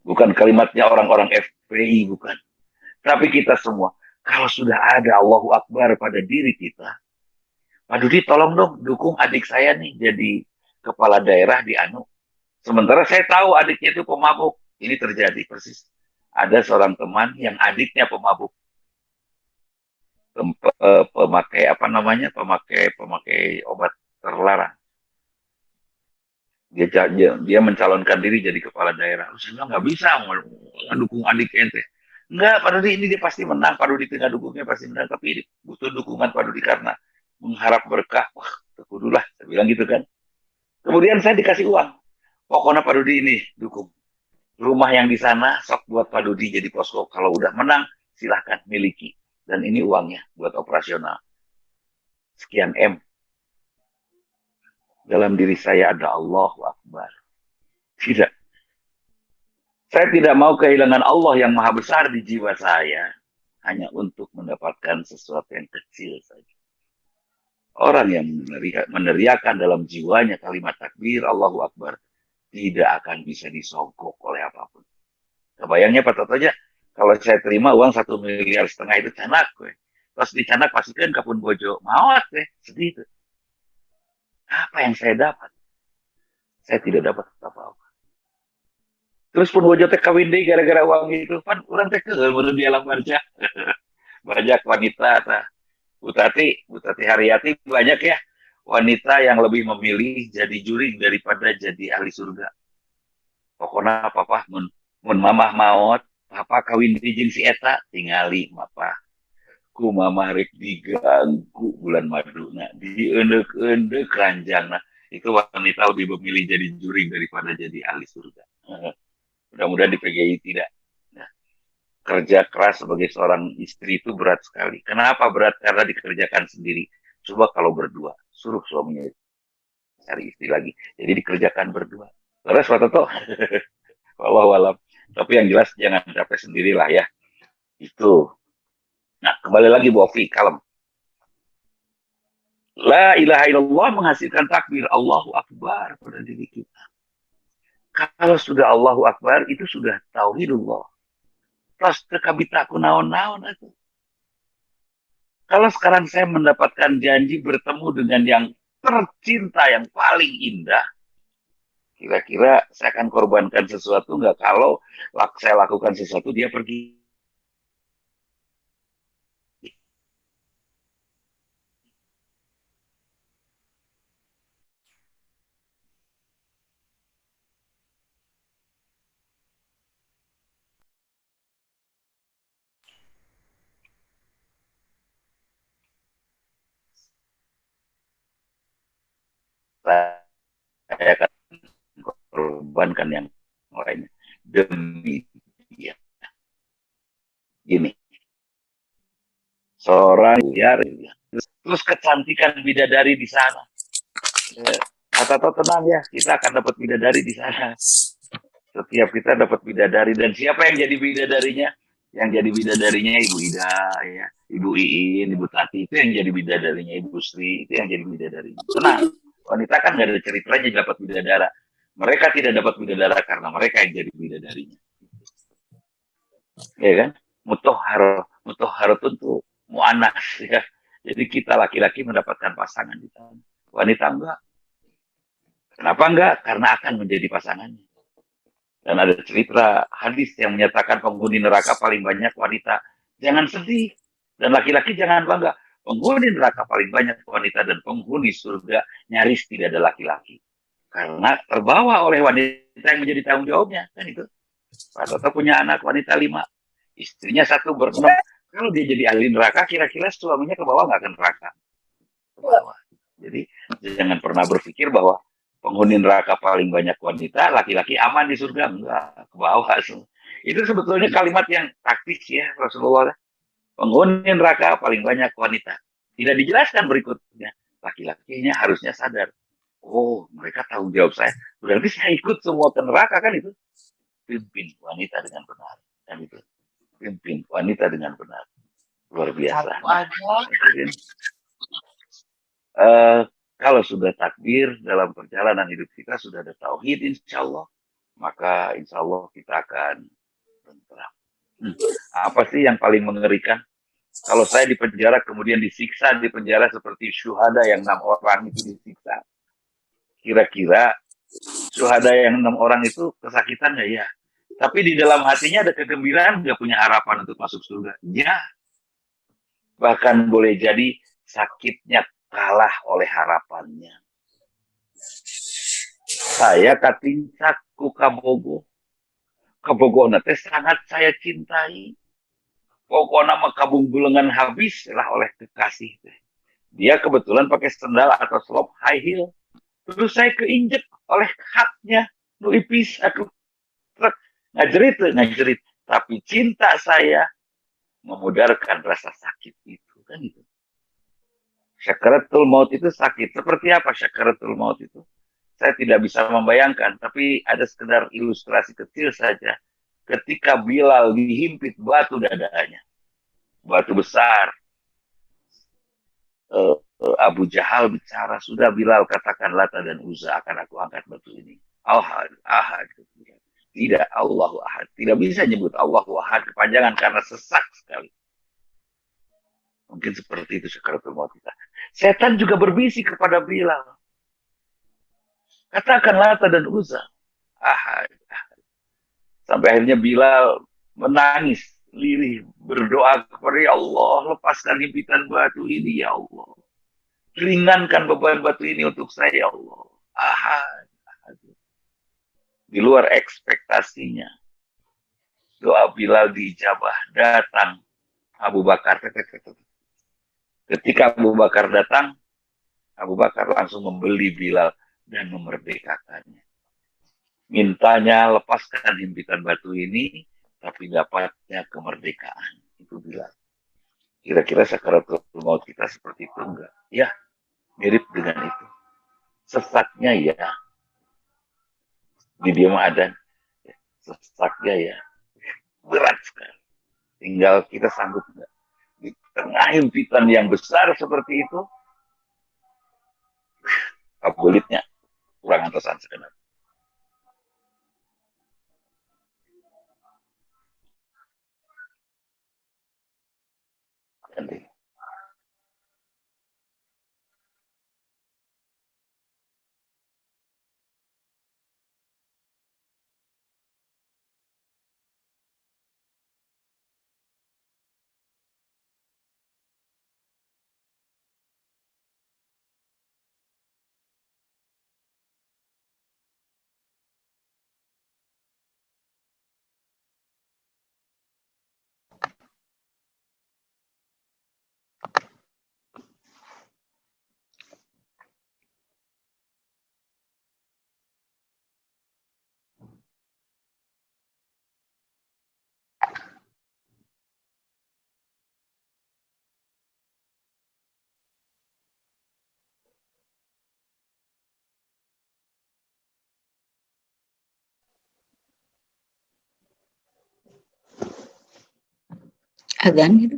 Bukan kalimatnya orang-orang FPI, bukan. Tapi kita semua, kalau sudah ada Allahu Akbar pada diri kita, Pak Dudi tolong dong dukung adik saya nih jadi kepala daerah di Anu. Sementara saya tahu adiknya itu pemabuk. Ini terjadi persis. Ada seorang teman yang adiknya pemabuk. Pemakai apa namanya? Pemakai obat terlarang. Dia mencalonkan diri jadi kepala daerah. Saya bilang nggak bisa dukung adik ente. Enggak, Pak Dudi ini dia pasti menang. Pak Dudi tengah dukungnya pasti menang. Tapi butuh dukungan Pak Dudi karena mengharap berkah. Wah, kudulah. Saya bilang gitu kan. Kemudian saya dikasih uang. Pokoknya Pak Dudi ini dukung. Rumah yang di sana sok buat Pak Dudi jadi posko. Kalau udah menang silahkan miliki. Dan ini uangnya buat operasional. Sekian M. Dalam diri saya ada Allahu Akbar. Tidak. Saya tidak mau kehilangan Allah yang maha besar di jiwa saya. Hanya untuk mendapatkan sesuatu yang kecil saja. Orang yang meneriakan dalam jiwanya kalimat takbir Allahu Akbar tidak akan bisa disogok oleh apapun. Kebayangnya Pak Toto aja, kalau saya terima uang 1,5 miliar itu canak, gue. Terus dicanak pastikan kapun bojo, mawat deh, sedih itu. Apa yang saya dapat? Saya tidak dapat apa-apa. Terus pun bojo teh kawin deh gara-gara uang itu, kan orang teh baru dia alam kerja. Banyak wanita, Butati Haryati banyak ya. Wanita yang lebih memilih jadi juri daripada jadi ahli surga. Pokoknya papa mun mamah maot, papa kawin di jeung si eta tingali papa. Ku mamah rek diganggu bulan maduna, dieundeuк-eundeuк ranjangna. Itu wanita lebih memilih jadi juri daripada jadi ahli surga. Mudah-mudahan di PGI tidak. Nah, kerja keras sebagai seorang istri itu berat sekali. Kenapa berat? Karena dikerjakan sendiri. Coba kalau berdua, suruh suaminya cari istri lagi. Jadi dikerjakan berdua. Terus Pak Toto, wallahualam. Tapi yang jelas jangan capek sendirilah ya. Itu. Nah, kembali lagi Bu Ovi, kalem. La ilaha illallah menghasilkan takbir Allahu Akbar pada diri kita. Kalau sudah Allahu Akbar, itu sudah tauhidullah. Terus kekabita aku naon-naon itu. Kalau sekarang saya mendapatkan janji bertemu dengan yang tercinta, yang paling indah, kira-kira saya akan korbankan sesuatu nggak kalau saya lakukan sesuatu dia pergi. Saya akan korbankan yang lainnya demi dia. Gini, seorang ya, terus kecantikan bidadari di sana. Kata tenang ya, kita akan dapat bidadari di sana. Setiap kita dapat bidadari, dan siapa yang jadi bidadarinya? Yang jadi bidadarinya Ibu Ida, ya, Ibu Iin, Ibu Tati, itu yang jadi bidadarinya. Ibu Sri, itu yang jadi bidadarinya. Tenang, wanita kan nggak ada ceritanya dapat bidadara. Mereka tidak dapat bidadara karena mereka yang jadi bidadarinya. Ya kan? Mutoharo tentu mu'anas, ya. Jadi kita laki-laki mendapatkan pasangan di sana. Wanita enggak. Kenapa enggak? Karena akan menjadi pasangannya. Dan ada cerita hadis yang menyatakan penghuni neraka paling banyak wanita. Jangan sedih. Dan laki-laki jangan bangga. Penghuni neraka paling banyak wanita dan penghuni surga nyaris tidak ada laki-laki. Karena terbawa oleh wanita yang menjadi tanggung jawabnya. Kan itu. Pak Toto punya anak wanita 5. Istrinya 1 berenam. Kalau dia jadi ahli neraka, kira-kira suaminya ke bawah nggak ke neraka? Ke bawah. Jadi jangan pernah berpikir bahwa penghuni neraka paling banyak wanita, laki-laki aman di surga. Enggak, ke bawah. Itu sebetulnya kalimat yang taktis ya Rasulullah. Penghuni neraka paling banyak wanita. Tidak dijelaskan berikutnya. Laki-lakinya harusnya sadar. Oh, mereka tanggung jawab saya. Berarti saya ikut semua ke neraka, kan itu. Pimpin wanita dengan benar. Dan itu. Pimpin wanita dengan benar. Luar biasa. Kalau sudah takdir dalam perjalanan hidup kita, sudah ada tauhid insya Allah, maka insya Allah kita akan tentram. Apa sih yang paling mengerikan? Kalau saya di penjara kemudian disiksa di penjara seperti syuhada yang 6 orang itu disiksa. Kira-kira syuhada yang 6 orang itu kesakitan nggak ya? Tapi di dalam hatinya ada kegembiraan, nggak punya harapan untuk masuk surga. Ya, bahkan boleh jadi sakitnya kalah oleh harapannya. Saya katincak ku Kabogo. Kabogo nate sangat saya cintai. Pokoknya mah kabunggulengan habis lah oleh kekasih. Dia kebetulan pakai sendal atau slop high heel. Terus saya keinjek oleh haknya. Nu ipis, aduh. Ngajerit. Tapi cinta saya memudarkan rasa sakit itu. Kan itu. Syakaratul maut itu sakit. Seperti apa syakaratul maut itu? Saya tidak bisa membayangkan, tapi ada sekedar ilustrasi kecil saja. Ketika Bilal dihimpit batu dadanya, batu besar, Abu Jahal bicara, sudah Bilal katakan Lata dan Uzza akan aku angkat batu ini. Ahad. Tidak, Allahu Ahad. Tidak bisa nyebut Allahu Ahad kepanjangan karena sesak sekali. Mungkin seperti itu syakaratul maut kita. Setan juga berbisik kepada Bilal. Katakan Lata dan Uzza. Ahad. Sampai akhirnya Bilal menangis, lirih, berdoa kepada ya Allah, lepaskan himpitan batu ini ya Allah. Ringankan beban batu ini untuk saya ya Allah. Ahad. Di luar ekspektasinya. Doa Bilal diijabah, datang Abu Bakar. Ketika Abu Bakar datang, Abu Bakar langsung membeli Bilal dan memerdekakannya. Mintanya lepaskan himpitan batu ini, tapi dapatnya kemerdekaan. Itu Bilal. Kira-kira sakaratul maut kita seperti itu enggak? Ya, mirip dengan itu. Sesaknya ya. Di dia ada. Sesaknya ya. Berat sekali. Tinggal kita sanggup enggak. Di tengah himpitan yang besar seperti itu, kulitnya kurang antosan sebenarnya. Nanti. Adzan gitu.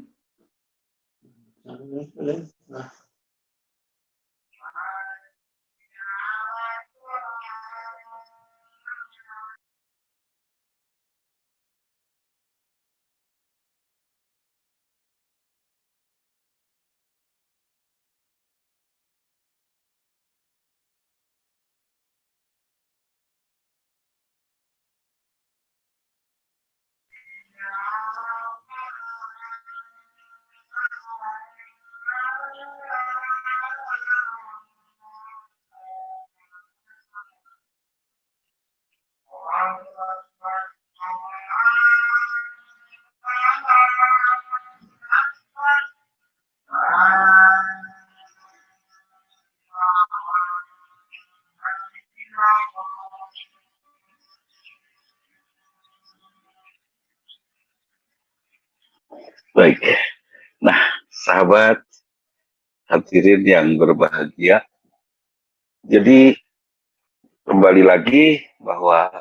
Baik. Nah, sahabat hadirin yang berbahagia. Jadi kembali lagi bahwa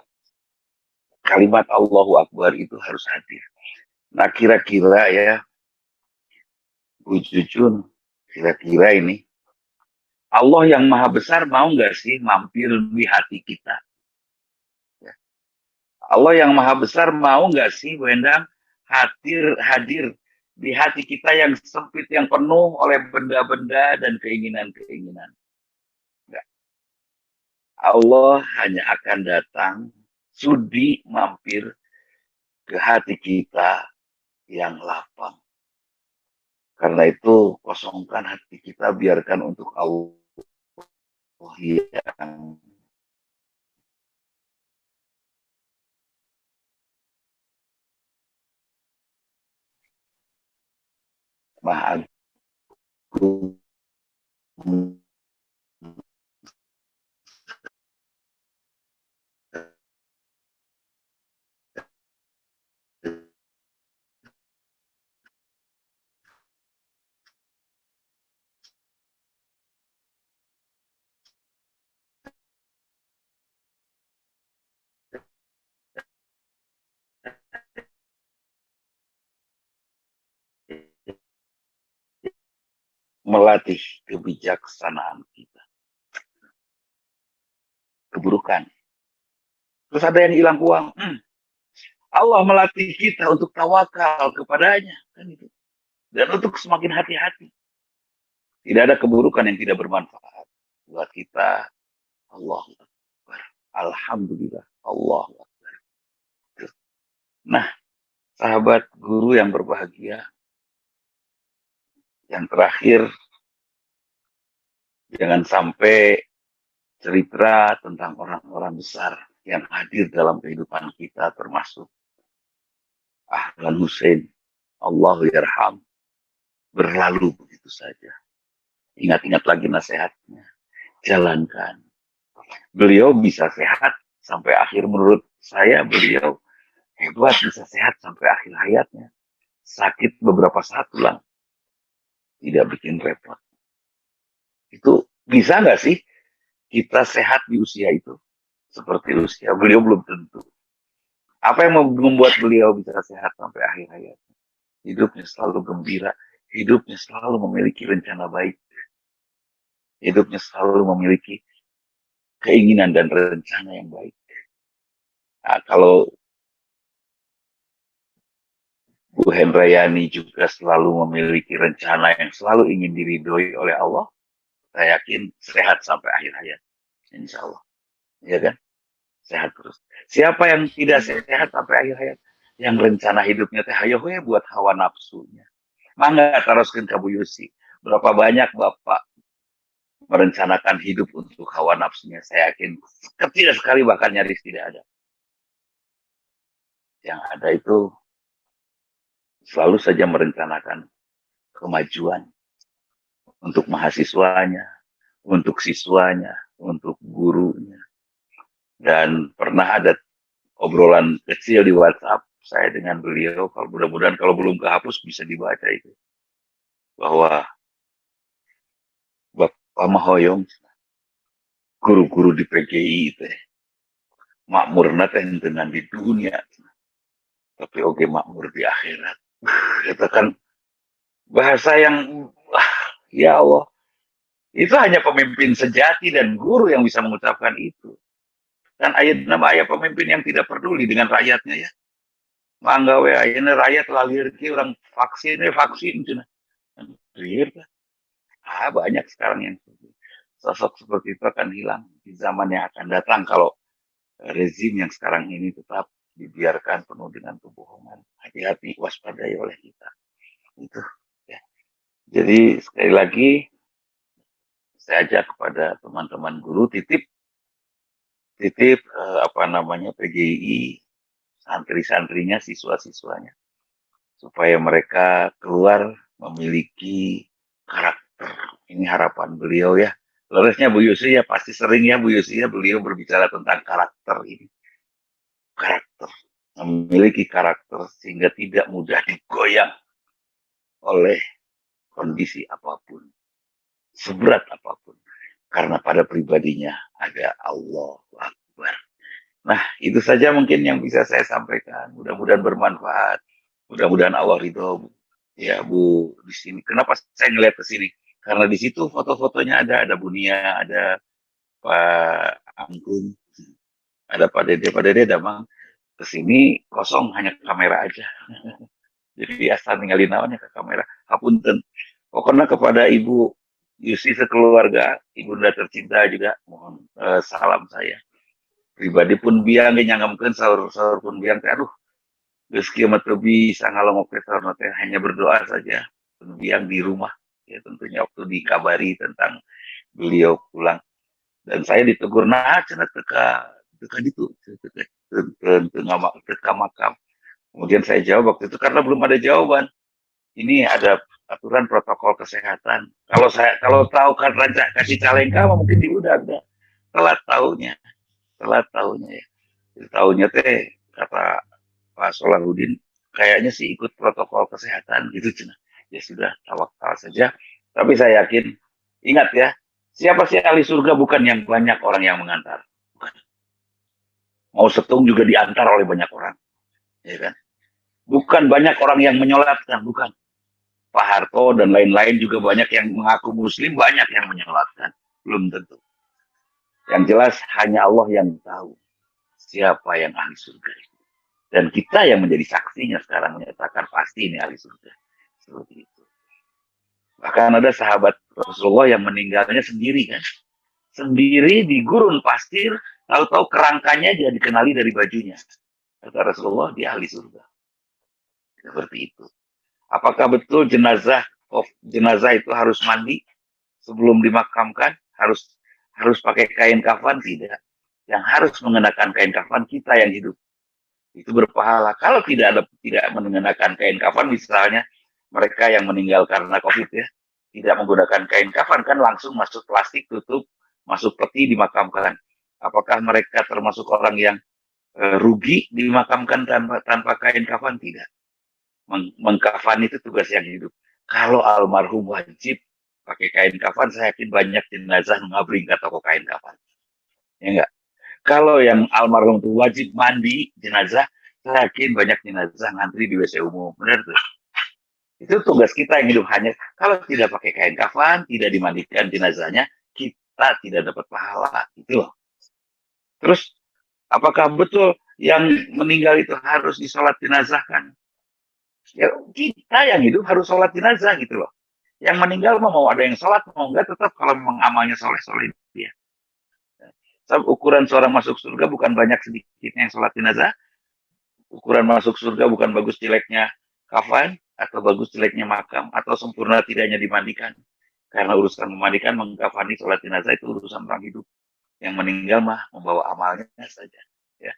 kalimat Allahu Akbar itu harus hadir. Nah, kira-kira ya, Bu Jujun, kira-kira ini Allah yang Maha Besar mau nggak sih mampir di hati kita? Ya. Allah yang Maha Besar mau nggak sih, Bu Endang, hadir di hati kita yang sempit, yang penuh oleh benda-benda dan keinginan-keinginan? Enggak. Allah hanya akan datang, sudi mampir ke hati kita yang lapang. Karena itu, kosongkan hati kita, biarkan untuk Allah yang Maha Agung melatih kebijaksanaan kita. Keburukan. Terus ada yang hilang uang. Allah melatih kita untuk tawakal kepadanya. Kan itu. Dan untuk semakin hati-hati. Tidak ada keburukan yang tidak bermanfaat buat kita. Allahu Akbar. Alhamdulillah. Allahu Akbar. Nah, sahabat guru yang berbahagia, yang terakhir, jangan sampai cerita tentang orang-orang besar yang hadir dalam kehidupan kita, termasuk Ahlan Hussein, Allahu yarham, berlalu begitu saja. Ingat-ingat lagi nasihatnya, jalankan. Beliau bisa sehat sampai akhir, menurut saya beliau hebat, bisa sehat sampai akhir hayatnya. Sakit beberapa saat pulang, tidak bikin repot. Itu bisa nggak sih kita sehat di usia itu? Seperti usia beliau belum tentu. Apa yang membuat beliau bisa sehat sampai akhir hayatnya? Hidupnya selalu gembira, hidupnya selalu memiliki rencana baik, hidupnya selalu memiliki keinginan dan rencana yang baik. Nah, kalau Bu Hendrayani juga selalu memiliki rencana yang selalu ingin diridhoi oleh Allah, saya yakin sehat sampai akhir hayat. Insya Allah. Ya kan? Sehat terus. Siapa yang tidak sehat sampai akhir hayat? Yang rencana hidupnya teh hayo buat hawa nafsunya. Mangga teruskan ke Bu Yusi. Berapa banyak Bapak merencanakan hidup untuk hawa nafsunya? Saya yakin kecil sekali, bahkan nyaris tidak ada. Yang ada itu selalu saja merencanakan kemajuan untuk mahasiswanya, untuk siswanya, untuk gurunya. Dan pernah ada obrolan kecil di WhatsApp saya dengan beliau, kalau mudah-mudahan kalau belum kehapus bisa dibaca itu, bahwa Bapak Mahoyong, guru-guru di PGI itu makmurna teh dengan di dunia, tapi oke makmur di akhirat. Katakan bahasa yang ya Allah, itu hanya pemimpin sejati dan guru yang bisa mengucapkan itu. Dan ayat nama ayat pemimpin yang tidak peduli dengan rakyatnya ya. Mangga we ayatnya rakyat lahir ki orang vaksin cina. Lahir banyak sekarang yang sosok seperti itu akan hilang di zaman yang akan datang kalau rezim yang sekarang ini tetap dibiarkan penuh dengan kebohongan. Hati-hati waspadai oleh kita. Itu ya. Jadi sekali lagi saya ajak kepada teman-teman guru titip PGI, santri-santrinya, siswa-siswanya supaya mereka keluar memiliki karakter. Ini harapan beliau ya. Lurusnya Bu Yusri ya pasti sering ya Bu Yusri ya beliau berbicara tentang karakter ini. Karakter. Memiliki karakter sehingga tidak mudah digoyang oleh kondisi apapun. Seberat apapun. Karena pada pribadinya ada Allah Akbar. Nah, itu saja mungkin yang bisa saya sampaikan. Mudah-mudahan bermanfaat. Mudah-mudahan Allah ridho. Ya Bu, di sini. Kenapa saya ngeliat ke sini? Karena di situ foto-fotonya ada Bunia, ada Pak Anggun, ada Pak Dede Damang. Ke sini kosong hanya kamera aja. Jadi asal ninggalin namanya ke kamera. Hapunten. Pokoknya kepada Ibu Yusi sekeluarga, ibunda tercinta juga mohon salam saya. Pribadi pun biang nyangamkeun sahur pun biang teh aduh geus kieu mah teu bisa ngalongok teh sahur teh hanya berdoa saja. Pun biang di rumah ya tentunya waktu dikabari tentang beliau pulang dan saya ditegur nah cenah teka ditu teka makam. Kemudian saya jawab waktu itu karena belum ada jawaban. Ini ada aturan protokol kesehatan. Kalau tahu kan raja kasih calengka mungkin diudah telat tahunya ya. Tahunya teh kata Pak Solahuddin kayaknya sih ikut protokol kesehatan gitu cina. Ya sudah tawakal saja. Tapi saya yakin ingat ya siapa sih ahli surga bukan yang banyak orang yang mengantar. Bukan. Mau setung juga diantar oleh banyak orang, ya kan? Bukan banyak orang yang menyolatkan, bukan. Pak Harto dan lain-lain juga banyak yang mengaku muslim, banyak yang menyolatkan. Belum tentu. Yang jelas hanya Allah yang tahu siapa yang ahli surga itu. Dan kita yang menjadi saksinya sekarang menyatakan pasti ini ahli surga. Seperti itu. Bahkan ada sahabat Rasulullah yang meninggalnya sendiri kan. Sendiri di gurun pasir, tahu-tahu kerangkanya dia dikenali dari bajunya. Kata Rasulullah, dia ahli surga. Seperti itu. Apakah betul jenazah itu harus mandi sebelum dimakamkan? Harus pakai kain kafan? Tidak. Yang harus mengenakan kain kafan kita yang hidup. Itu berpahala. Kalau tidak mengenakan kain kafan, misalnya mereka yang meninggal karena COVID ya, tidak menggunakan kain kafan kan langsung masuk plastik tutup, masuk peti dimakamkan. Apakah mereka termasuk orang yang rugi dimakamkan tanpa kain kafan? Tidak. Mengkafan itu tugas yang hidup. Kalau almarhum wajib pakai kain kafan, saya yakin banyak jenazah ngabring ke toko kain kafan. Ya enggak? Kalau yang almarhum itu wajib mandi jenazah, saya yakin banyak jenazah ngantri di WC umum. Benar tuh. Itu tugas kita yang hidup hanya kalau tidak pakai kain kafan, tidak dimandikan jenazahnya, kita tidak dapat pahala. Itu loh. Terus, apakah betul yang meninggal itu harus disolat jenazahkan? Ya, kita yang hidup harus sholat jenazah gitu loh. Yang meninggal mau ada yang sholat, mau enggak tetap kalau memang amalnya soleh-soleh dia. Sebab ukuran seorang masuk surga bukan banyak sedikitnya yang sholat jenazah. Ukuran masuk surga bukan bagus jeleknya kafan, atau bagus jeleknya makam, atau sempurna tidaknya dimandikan. Karena urusan memandikan, mengkafani sholat jenazah itu urusan orang hidup. Yang meninggal mah membawa amalnya saja. Ya.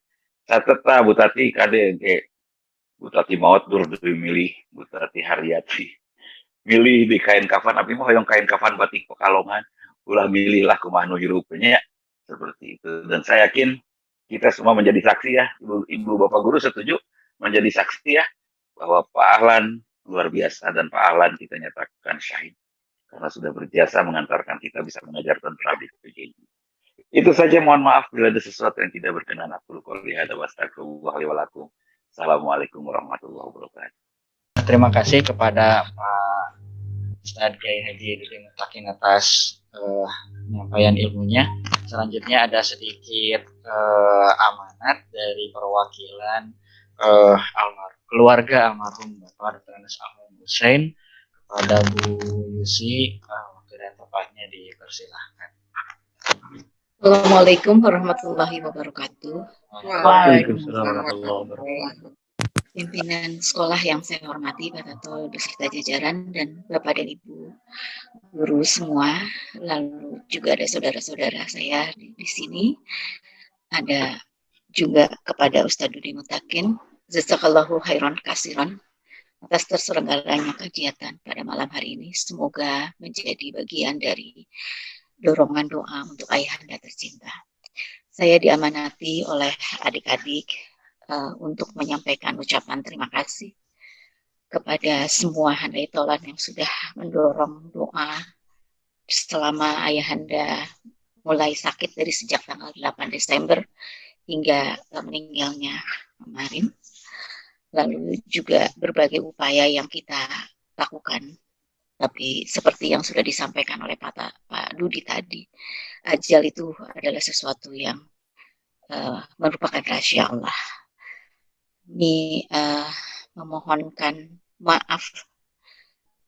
Catat Bu Tati kade kayak Bu Tati maut dur milih Bu Tati Haryati milih di kain kafan abi mah hoyong kain kafan batik Pekalongan ulah milihlah kumaha nu hirupnya seperti itu. Dan saya yakin kita semua menjadi saksi ya, ibu bapak guru setuju menjadi saksi ya bahwa Pak Ahlan luar biasa dan Pak Ahlan kita nyatakan syahid karena sudah berjasa mengantarkan kita bisa mengajar tentara di PGI. Itu saja, mohon maaf bila ada sesuatu yang tidak berkenan. Aku qouli hadza wa astagfirullah li wa lakum. Assalamualaikum warahmatullahi wabarakatuh. terima kasih kepada Pak Ustadz Kiai Haji Dudi Mutakin atas penyampaian ilmunya. Selanjutnya ada sedikit amanat dari perwakilan keluarga almarhum Bapak Dr. Andes Ahmad Hussein kepada Bu Yusi. Waktu dan tempatnya dipersilahkan. Assalamualaikum warahmatullahi wabarakatuh. Waalaikumsalam warahmatullahi wabarakatuh. Pimpinan sekolah yang saya hormati, Pak Tato beserta jajaran dan Bapak dan Ibu guru semua, lalu juga ada saudara-saudara saya di sini. Ada juga kepada Ustadz Dudi Mutakin, jazakallahu khairan kasiran atas terselenggaranya kegiatan pada malam hari ini. Semoga menjadi bagian dari dorongan doa untuk ayahanda tercinta. Saya diamanati oleh adik-adik untuk menyampaikan ucapan terima kasih kepada semua handai tolan yang sudah mendorong doa selama ayahanda mulai sakit dari sejak tanggal 8 Desember hingga meninggalnya kemarin. Lalu juga berbagai upaya yang kita lakukan. Tapi seperti yang sudah disampaikan oleh Pak Dudi tadi, ajal itu adalah sesuatu yang merupakan rahasia Allah. Ini memohonkan maaf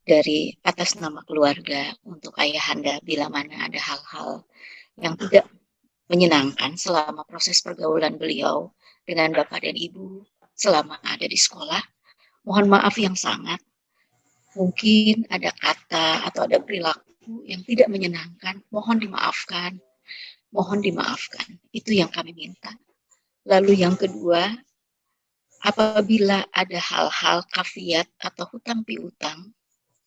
dari atas nama keluarga untuk ayahanda bila mana ada hal-hal yang tidak menyenangkan selama proses pergaulan beliau dengan Bapak dan Ibu selama ada di sekolah. Mohon maaf yang sangat. Mungkin ada kata atau ada perilaku yang tidak menyenangkan. Mohon dimaafkan. Mohon dimaafkan. Itu yang kami minta. Lalu yang kedua, apabila ada hal-hal kafiat atau hutang piutang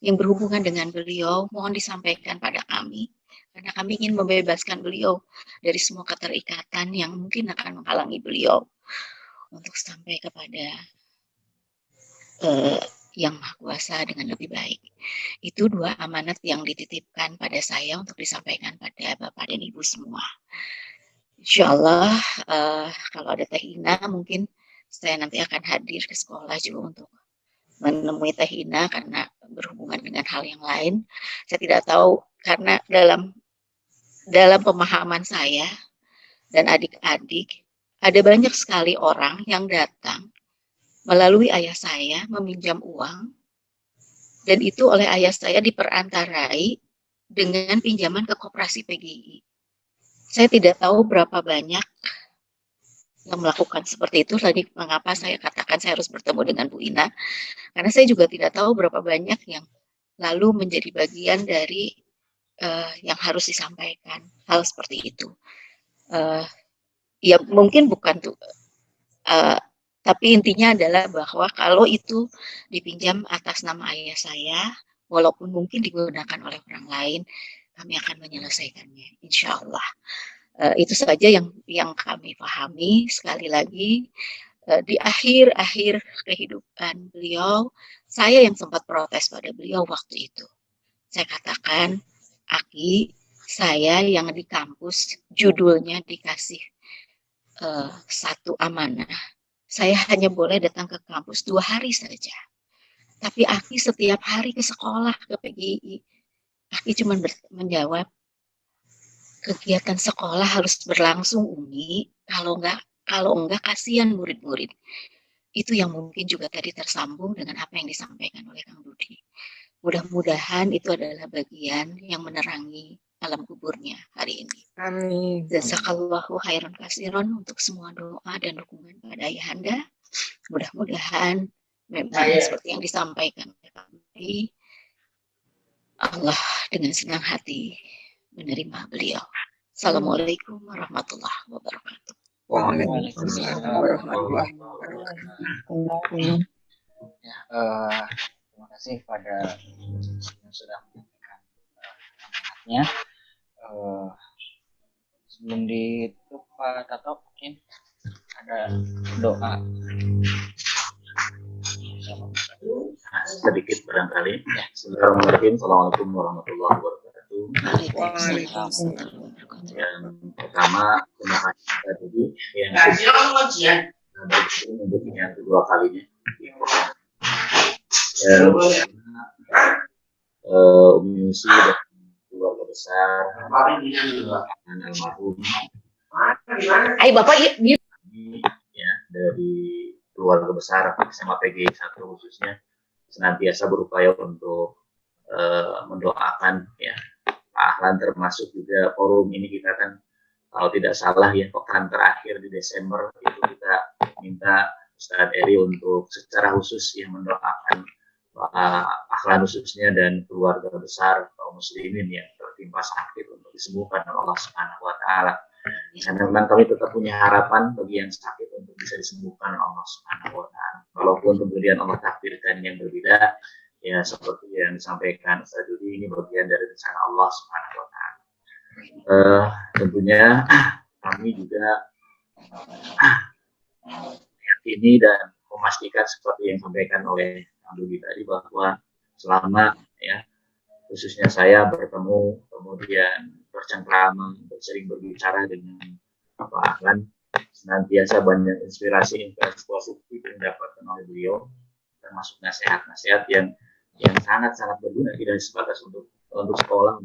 yang berhubungan dengan beliau, mohon disampaikan pada kami. Karena kami ingin membebaskan beliau dari semua keterikatan yang mungkin akan menghalangi beliau untuk sampai kepada yang Maha Kuasa dengan lebih baik. Itu dua amanat yang dititipkan pada saya untuk disampaikan pada Bapak dan Ibu semua. Insya Allah kalau ada Teh Ina mungkin saya nanti akan hadir ke sekolah juga untuk menemui Teh Ina karena berhubungan dengan hal yang lain. Saya tidak tahu karena dalam pemahaman saya dan adik-adik ada banyak sekali orang yang datang melalui ayah saya meminjam uang dan itu oleh ayah saya diperantarai dengan pinjaman ke koperasi PGI. Saya tidak tahu berapa banyak yang melakukan seperti itu. Tadi mengapa saya katakan saya harus bertemu dengan Bu Ina karena saya juga tidak tahu berapa banyak yang lalu menjadi bagian dari yang harus disampaikan hal seperti itu. Ya mungkin bukan tuh. Tapi intinya adalah bahwa kalau itu dipinjam atas nama ayah saya, walaupun mungkin digunakan oleh orang lain, kami akan menyelesaikannya, insya Allah. Itu saja yang kami pahami. Sekali lagi, di akhir kehidupan beliau, saya yang sempat protes pada beliau waktu itu. Saya katakan, Aki, saya yang di kampus, judulnya dikasih satu amanah. Saya hanya boleh datang ke kampus 2 hari saja. Tapi Aki setiap hari ke sekolah, ke PGI. Aki cuma menjawab, kegiatan sekolah harus berlangsung, Umi. Kalau enggak kasihan murid-murid. Itu yang mungkin juga tadi tersambung dengan apa yang disampaikan oleh Kang Dudi. Mudah-mudahan itu adalah bagian yang menerangi alam kuburnya hari ini. Amin. Jazakallahu khairan kasiran untuk semua doa dan dukungan pada ayahanda. Mudah-mudahan memang seperti yang disampaikan oleh kami, Allah dengan senang hati menerima beliau. Assalamualaikum warahmatullahi wabarakatuh. Waalaikumsalam warahmatullahi wabarakatuh. Ya, terima kasih pada yang sudah menyampaikan amanatnya. Sebelum ditutup Pak Tato mungkin ada doa Sedikit barangkali. Bismillahirrahmanirrahim. Assalamualaikum warahmatullahi wabarakatuh. Waalaikumsalam. Yang pertama, terima kasih Pak Dudi yang sudah untuk yang kedua kalinya. Dan Umi Yusi dan keluarga besar dan almarhum Ayo Bapak ya, dari keluarga besar SMA PGI 1 khususnya senantiasa berupaya untuk mendoakan ya Pak Ahlan, termasuk juga forum ini kita kan kalau tidak salah ya pekan terakhir di Desember itu kita minta Ustadz Eri untuk secara khusus ya mendoakan Pak Ahlan khususnya dan keluarga besar kaum muslimin yang tertimpa sakit untuk disembuhkan oleh Allah Subhanahu wa taala. Karena memang kami tetap punya harapan bagi yang sakit untuk bisa disembuhkan oleh Allah Subhanahu wa taala. Walaupun kemudian Allah takdirkan yang berbeda, ya seperti yang disampaikan Ustaz Dudi, ini bagian dari rencana Allah Subhanahu wa taala. Tentunya kami juga meyakini dan memastikan seperti yang disampaikan oleh Kang Dudi tadi bahwa selama ya khususnya saya bertemu kemudian bercengkrama, sering berbicara dengan Pak Ahlan, senantiasa banyak inspirasi positif yang didapatkan oleh beliau, termasuk nasihat-nasihat yang sangat-sangat berguna, tidak sebatas untuk sekolah,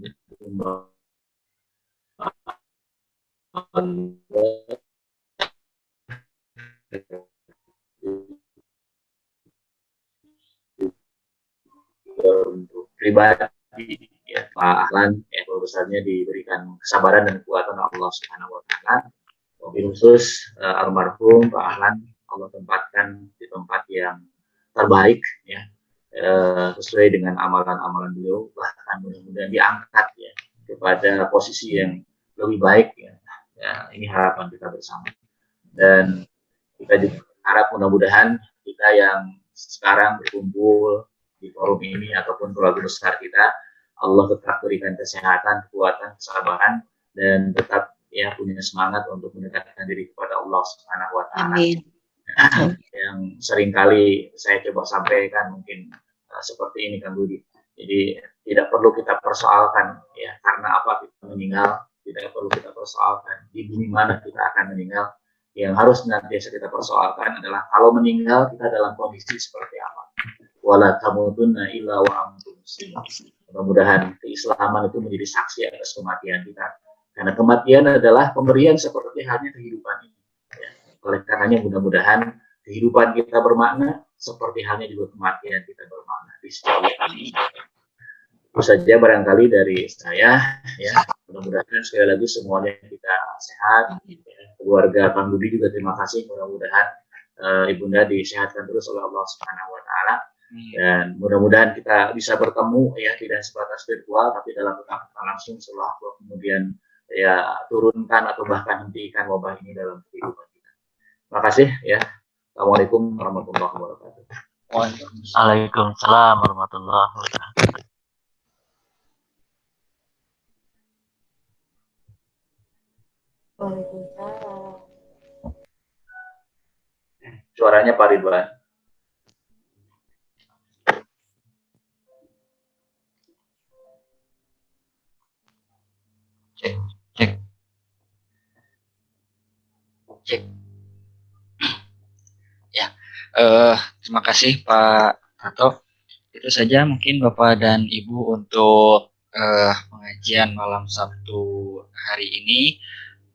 untuk pribadi ya Pak Ahlan ya besarnya diberikan kesabaran dan kekuatan Allah Subhanahu wa taala. Wabil khusus almarhum Pak Ahlan Allah tempatkan di tempat yang terbaik ya sesuai dengan amalan-amalan beliau, bahkan mudah-mudahan diangkat ya kepada posisi yang lebih baik ya. Ini harapan kita bersama dan kita juga harap mudah-mudahan kita yang sekarang berkumpul di forum ini ataupun keluarga besar kita, Allah tetap berikan kesehatan, kekuatan, kesabaran dan tetap ya punya semangat untuk mendekatkan diri kepada Allah Subhanahu wa taala. Yang seringkali saya coba sampaikan mungkin seperti ini Kang Budi. Jadi tidak perlu kita persoalkan ya karena apa kita meninggal, tidak perlu kita persoalkan di bumi mana kita akan meninggal. Yang harus nantiasa kita persoalkan adalah kalau meninggal kita dalam kondisi seperti apa. Wala tamutunna illa wa antum muslimun. Mudah-mudahan keislaman itu menjadi saksi atas kematian kita. Karena kematian adalah pemberian seperti halnya kehidupan ini. Ya. Oleh karenanya mudah-mudahan kehidupan kita bermakna seperti halnya juga kematian kita bermakna di setiap kami. Itu saja barangkali dari saya. Ya. Mudah-mudahan sekali lagi semuanya kita sehat. Ya. Keluarga Kang Budi juga terima kasih. Mudah-mudahan Ibunda disehatkan terus oleh Allah Subhanahu wa taala. Dan mudah-mudahan kita bisa bertemu ya tidak sebatas virtual tapi dalam tatap langsung setelah kemudian ya turunkan atau bahkan hentikan wabah ini dalam kehidupan kita. Terima kasih ya. Assalamualaikum warahmatullahi wabarakatuh. Waalaikumsalam warahmatullahi wabarakatuh. Suaranya Pak Ridwan. Cek. Ya, terima kasih Pak Tato. Itu saja mungkin Bapak dan Ibu untuk pengajian malam Sabtu hari ini.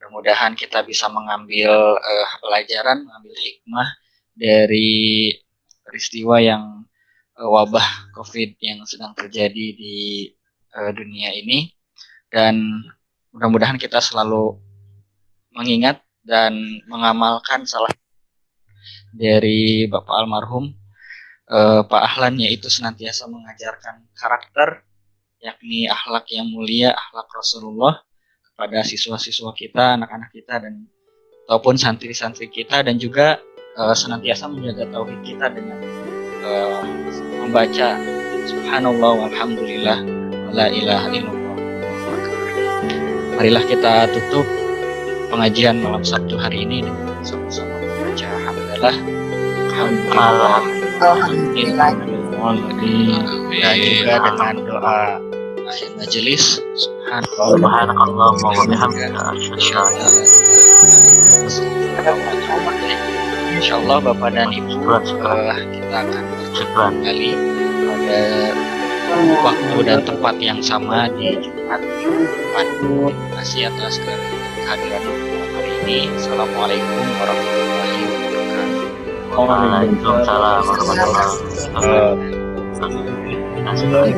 Mudah-mudahan kita bisa mengambil pelajaran, mengambil hikmah dari peristiwa yang wabah COVID yang sedang terjadi di dunia ini. Dan mudah-mudahan kita selalu mengingat dan mengamalkan salah dari Bapak almarhum Pak Ahlan, yaitu senantiasa mengajarkan karakter, yakni akhlak yang mulia, akhlak Rasulullah kepada siswa-siswa kita, anak-anak kita dan ataupun santri-santri kita, dan juga senantiasa menjaga tauhid kita dengan membaca subhanallah walhamdulillah la ilaha illallah. Marilah kita tutup pengajian malam Sabtu hari ini dengan sama-sama membaca hamdalah alhamdulillah dan juga dengan doa akhir majelis subhanallah wa bihamdika insyaallah Bapak dan Ibu kita akan berjumpa kembali pada waktu dan tempat yang sama di Jumat depan. Terima kasih atas kehadiran hari ini. Assalamualaikum warahmatullahi wabarakatuh. Waalaikumsalam warahmatullahi wabarakatuh. Assalamualaikum warahmatullahi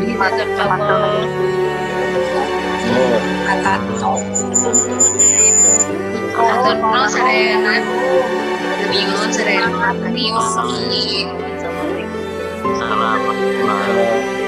wabarakatuh.